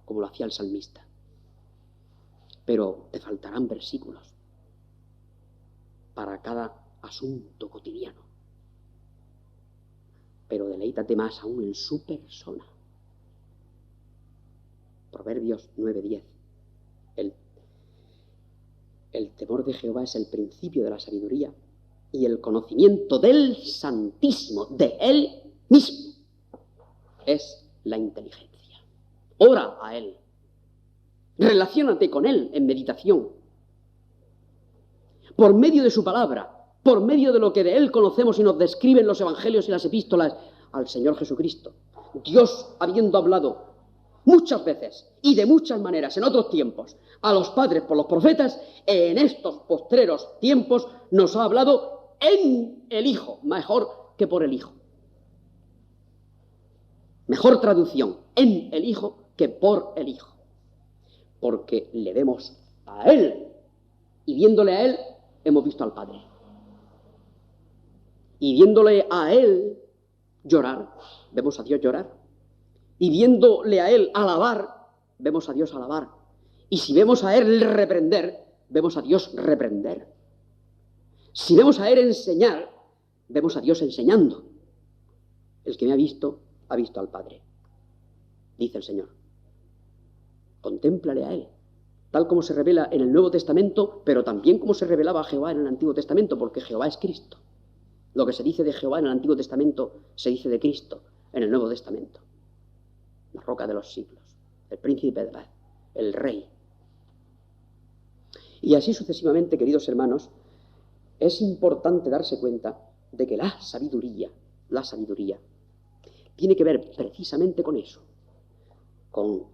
como lo hacía el salmista. Pero te faltarán versículos para cada asunto cotidiano. Pero deleítate más aún en su persona. Proverbios 9:10. El temor de Jehová es el principio de la sabiduría y el conocimiento del Santísimo, de Él mismo, es la inteligencia. Ora a Él. Relaciónate con Él en meditación. Por medio de su palabra, por medio de lo que de Él conocemos y nos describen los evangelios y las epístolas al Señor Jesucristo. Dios, habiendo hablado muchas veces y de muchas maneras en otros tiempos a los padres por los profetas, en estos postreros tiempos nos ha hablado en el Hijo, mejor que por el Hijo. Mejor traducción, en el Hijo que por el Hijo. Porque le vemos a Él, y viéndole a Él, hemos visto al Padre. Y viéndole a Él llorar, vemos a Dios llorar. Y viéndole a Él alabar, vemos a Dios alabar. Y si vemos a Él reprender, vemos a Dios reprender. Si vemos a Él enseñar, vemos a Dios enseñando. El que me ha visto al Padre. dice el Señor. Contémplale a Él, tal como se revela en el Nuevo Testamento, pero también como se revelaba a Jehová en el Antiguo Testamento, porque Jehová es Cristo. Lo que se dice de Jehová en el Antiguo Testamento se dice de Cristo en el Nuevo Testamento. La roca de los siglos, el príncipe de paz, el rey. Y así sucesivamente, queridos hermanos, es importante darse cuenta de que la sabiduría tiene que ver precisamente con eso, con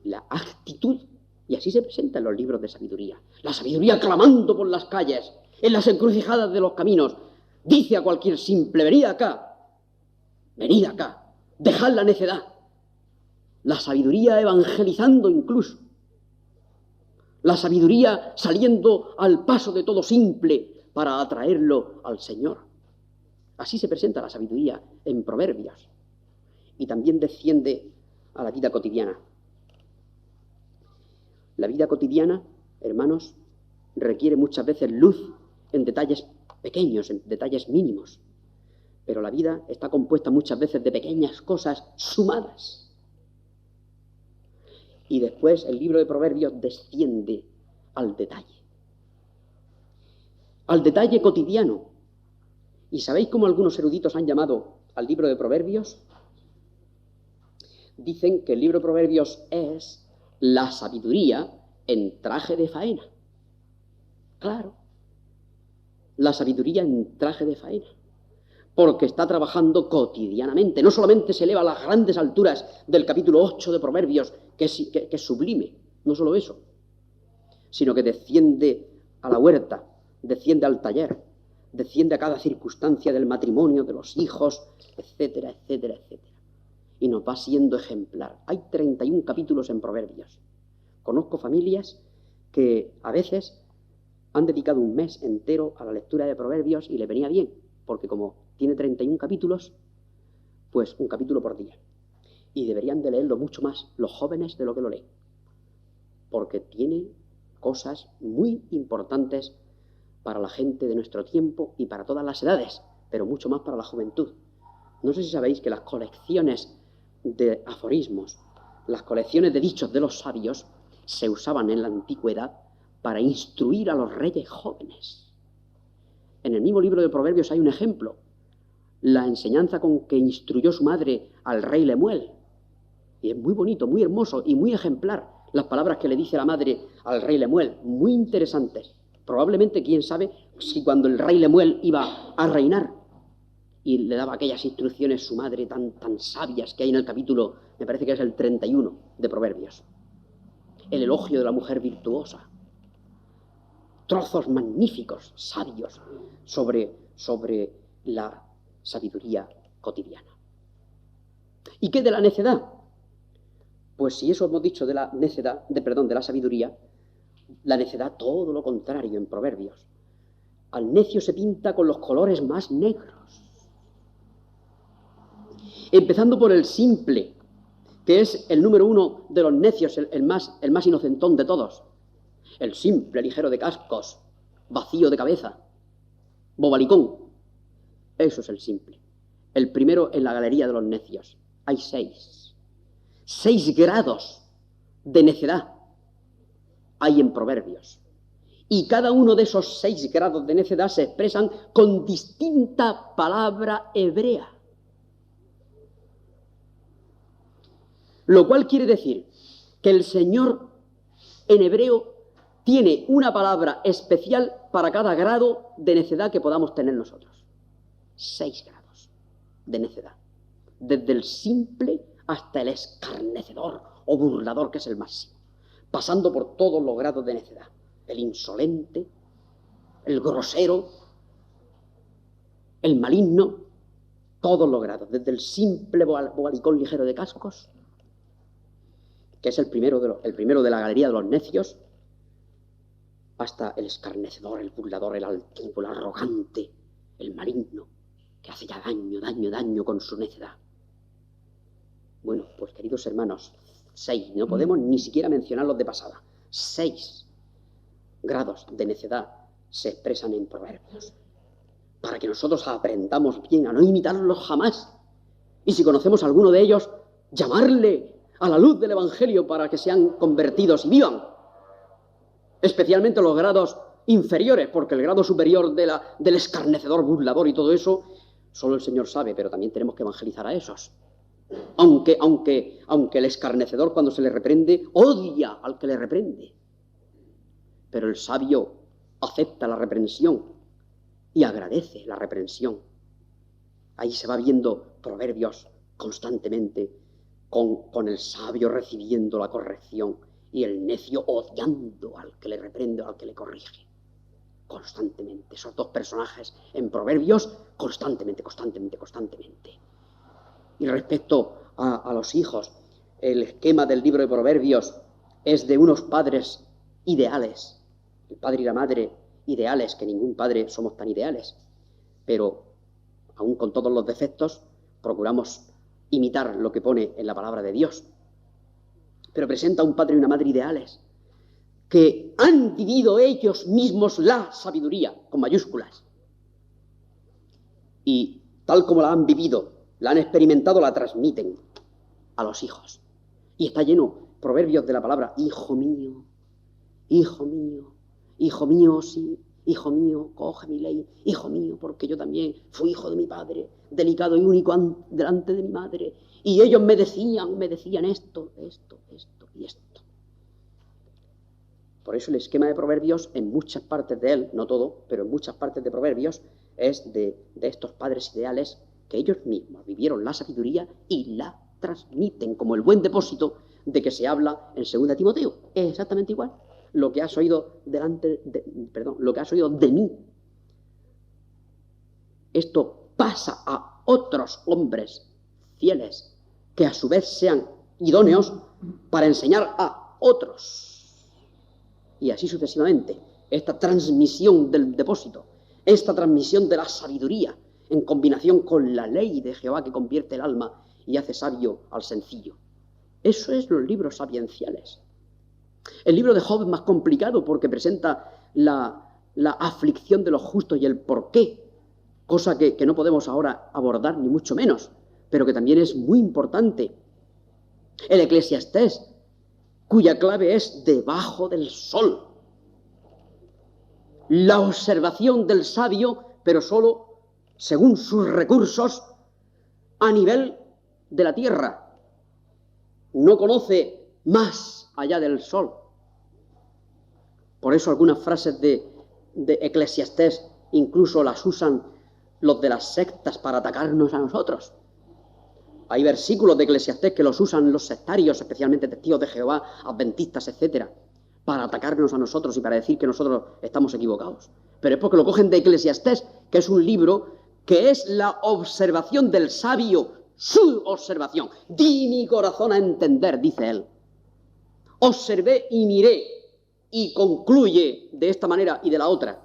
la actitud, y así se presenta en los libros de sabiduría. La sabiduría clamando por las calles, en las encrucijadas de los caminos, dice a cualquier simple: venid acá, dejad la necedad. La sabiduría evangelizando incluso, la sabiduría saliendo al paso de todo simple para atraerlo al Señor. Así se presenta la sabiduría en Proverbios, y también desciende a la vida cotidiana. La vida cotidiana, hermanos, requiere muchas veces luz en detalles pequeños, en detalles mínimos, pero la vida está compuesta muchas veces de pequeñas cosas sumadas. Y después el libro de Proverbios desciende al detalle cotidiano. ¿Y sabéis cómo algunos eruditos han llamado al libro de Proverbios? Dicen que el libro de Proverbios es la sabiduría en traje de faena. Claro, la sabiduría en traje de faena, porque está trabajando cotidianamente. No solamente se eleva a las grandes alturas del capítulo 8 de Proverbios, que es sublime, no solo eso, sino que desciende a la huerta, desciende al taller, desciende a cada circunstancia del matrimonio, de los hijos, etcétera, etcétera, etcétera. Y nos va siendo ejemplar. Hay 31 capítulos en Proverbios. Conozco familias que a veces han dedicado un mes entero a la lectura de Proverbios y le venía bien, porque como tiene 31 capítulos, pues un capítulo por día. Y deberían de leerlo mucho más los jóvenes de lo que lo leen, porque tiene cosas muy importantes para la gente de nuestro tiempo y para todas las edades, pero mucho más para la juventud. No sé si sabéis que las colecciones de aforismos, las colecciones de dichos de los sabios, se usaban en la antigüedad para instruir a los reyes jóvenes. En el mismo libro de Proverbios hay un ejemplo, la enseñanza con que instruyó su madre al rey Lemuel. Y es muy bonito, muy hermoso y muy ejemplar las palabras que le dice la madre al rey Lemuel, muy interesantes. Probablemente, quién sabe, si cuando el rey Lemuel iba a reinar y le daba aquellas instrucciones su madre tan sabias que hay en el capítulo, me parece que es el 31 de Proverbios. El elogio de la mujer virtuosa. Trozos magníficos, sabios, sobre la sabiduría cotidiana. ¿Y qué de la necedad? Pues si eso hemos dicho de la necedad, de la sabiduría, la necedad todo lo contrario en Proverbios. Al necio se pinta con los colores más negros. Empezando por el simple, que es el número uno de los necios, el más inocentón de todos. El simple, ligero de cascos, vacío de cabeza, bobalicón. Eso es el simple. El primero en la galería de los necios. Hay 6 grados de necedad hay en Proverbios. Y cada uno de esos 6 grados de necedad se expresan con distinta palabra hebrea. Lo cual quiere decir que el Señor en hebreo tiene una palabra especial para cada grado de necedad que podamos tener nosotros. 6 grados de necedad. Desde el simple hasta el escarnecedor o burlador, que es el máximo. Pasando por todos los grados de necedad. El insolente, el grosero, el maligno, todos los grados. Desde el simple bobalicón ligero de cascos, que es el primero de la galería de los necios, hasta el escarnecedor, el burlador, el altivo, el arrogante, el maligno, que hace ya daño con su necedad. Bueno, pues queridos hermanos, 6, no podemos ni siquiera mencionarlos de pasada. 6 grados de necedad se expresan en Proverbios, para que nosotros aprendamos bien a no imitarlos jamás. Y si conocemos alguno de ellos, llamarle a la luz del Evangelio para que sean convertidos y vivan. Especialmente los grados inferiores, porque el grado superior del escarnecedor, burlador y todo eso, solo el Señor sabe, pero también tenemos que evangelizar a esos. Aunque el escarnecedor, cuando se le reprende, odia al que le reprende. Pero el sabio acepta la reprensión y agradece la reprensión. Ahí se va viendo Proverbios constantemente, con el sabio recibiendo la corrección y el necio odiando al que le reprende o al que le corrige. Constantemente, esos dos personajes en Proverbios, constantemente. Y respecto a los hijos, el esquema del libro de Proverbios es de unos padres ideales, el padre y la madre ideales, que ningún padre somos tan ideales, pero aún con todos los defectos, procuramos imitar lo que pone en la palabra de Dios. Pero presenta un padre y una madre ideales, que han vivido ellos mismos la sabiduría, con mayúsculas. Y tal como la han vivido, la han experimentado, la transmiten a los hijos. Y está lleno, Proverbios, de la palabra hijo mío, hijo mío, hijo mío, sí, hijo mío, coge mi ley, hijo mío, porque yo también fui hijo de mi padre, delicado y único delante de mi madre, y ellos me decían esto y esto. Por eso el esquema de Proverbios, en muchas partes de él, no todo, pero en muchas partes de Proverbios, es de estos padres ideales que ellos mismos vivieron la sabiduría y la transmiten como el buen depósito de que se habla en 2 Timoteo. Es exactamente igual. Lo que has oído lo que has oído de mí. Esto pasa a otros hombres fieles que a su vez sean idóneos para enseñar a otros. Y así sucesivamente. Esta transmisión del depósito, esta transmisión de la sabiduría, en combinación con la ley de Jehová que convierte el alma y hace sabio al sencillo. Eso es los libros sapienciales. El libro de Job es más complicado porque presenta la aflicción de los justos y el porqué, cosa que no podemos ahora abordar ni mucho menos, pero que también es muy importante. El Eclesiastés, cuya clave es debajo del sol. La observación del sabio, pero solo según sus recursos a nivel de la tierra. No conoce más allá del sol. Por eso algunas frases de Eclesiastés incluso las usan los de las sectas para atacarnos a nosotros. Hay versículos de Eclesiastés que los usan los sectarios, especialmente testigos de Jehová, adventistas, etcétera, para atacarnos a nosotros y para decir que nosotros estamos equivocados. Pero es porque lo cogen de Eclesiastés, que es un libro que es la observación del sabio, su observación. Di mi corazón a entender, dice él. Observé y miré, y concluye de esta manera y de la otra.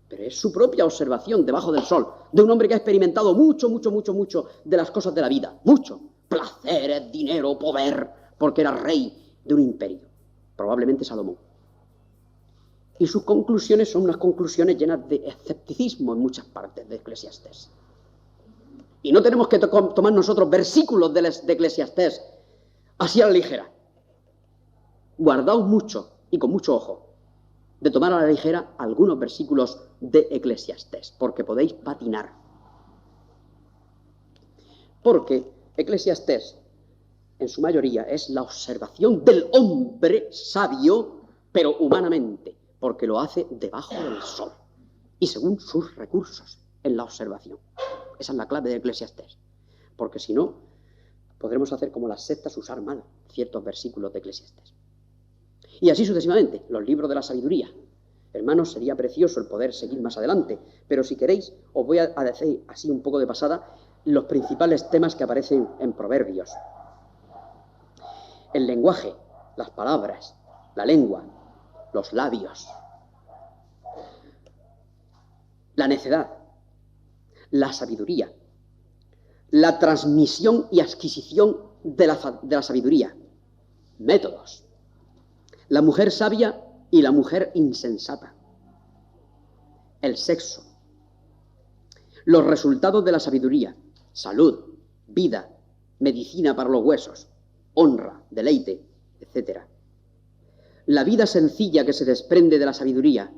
Pero es su propia observación debajo del sol, de un hombre que ha experimentado mucho de las cosas de la vida. Mucho. Placeres, dinero, poder, porque era rey de un imperio. Probablemente Salomón. Y sus conclusiones son unas conclusiones llenas de escepticismo en muchas partes de Eclesiastés. Y no tenemos que tomar nosotros versículos de Eclesiastés así a la ligera. Guardaos mucho y con mucho ojo de tomar a la ligera algunos versículos de Eclesiastés, porque podéis patinar. Porque Eclesiastés, en su mayoría, es la observación del hombre sabio, pero humanamente, porque lo hace debajo del sol y según sus recursos en la observación. Esa es la clave de Eclesiastés, porque si no, podremos hacer como las sectas, usar mal ciertos versículos de Eclesiastés. Y así sucesivamente, los libros de la sabiduría. Hermanos, sería precioso el poder seguir más adelante, pero si queréis, os voy a decir así un poco de pasada los principales temas que aparecen en Proverbios. El lenguaje, las palabras, la lengua, los labios, la necedad, la sabiduría, la transmisión y adquisición de la sabiduría, métodos, la mujer sabia y la mujer insensata, el sexo, los resultados de la sabiduría, salud, vida, medicina para los huesos, honra, deleite, etc. La vida sencilla que se desprende de la sabiduría,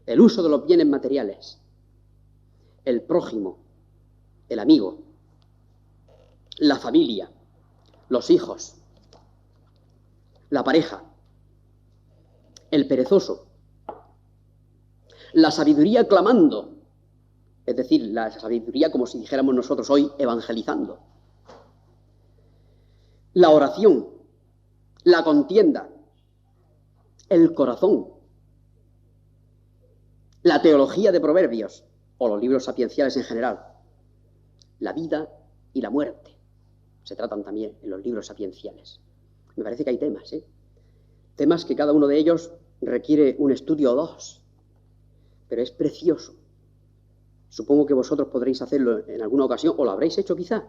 el uso de los bienes materiales, el prójimo, el amigo, la familia, los hijos, la pareja, el perezoso, la sabiduría clamando, es decir, la sabiduría como si dijéramos nosotros hoy evangelizando, la oración, la contienda, el corazón, la teología de Proverbios o los libros sapienciales en general, la vida y la muerte se tratan también en los libros sapienciales. Me parece que hay temas, temas que cada uno de ellos requiere un estudio o dos, pero es precioso. Supongo que vosotros podréis hacerlo en alguna ocasión, o lo habréis hecho quizá,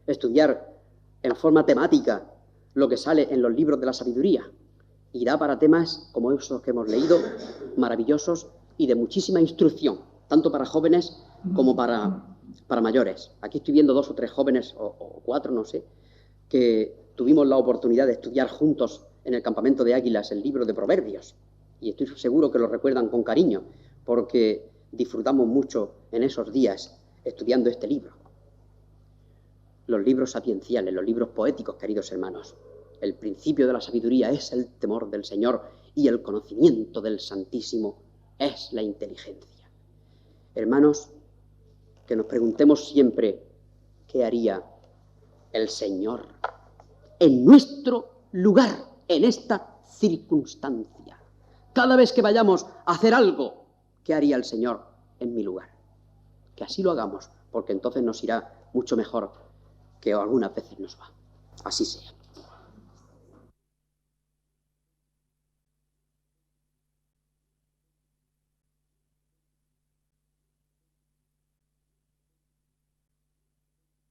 estudiar en forma temática lo que sale en los libros de la sabiduría, y da para temas como esos que hemos leído, maravillosos y de muchísima instrucción, tanto para jóvenes como para mayores. Aquí estoy viendo 2 o 3 jóvenes, o 4, no sé, que tuvimos la oportunidad de estudiar juntos en el campamento de Águilas el libro de Proverbios, y estoy seguro que lo recuerdan con cariño, porque disfrutamos mucho en esos días estudiando este libro. Los libros sapienciales, los libros poéticos, queridos hermanos. El principio de la sabiduría es el temor del Señor, y el conocimiento del Santísimo es la inteligencia. Hermanos, que nos preguntemos siempre qué haría el Señor en nuestro lugar, en esta circunstancia. Cada vez que vayamos a hacer algo, ¿qué haría el Señor en mi lugar? Que así lo hagamos, porque entonces nos irá mucho mejor que algunas veces nos va. Así sea.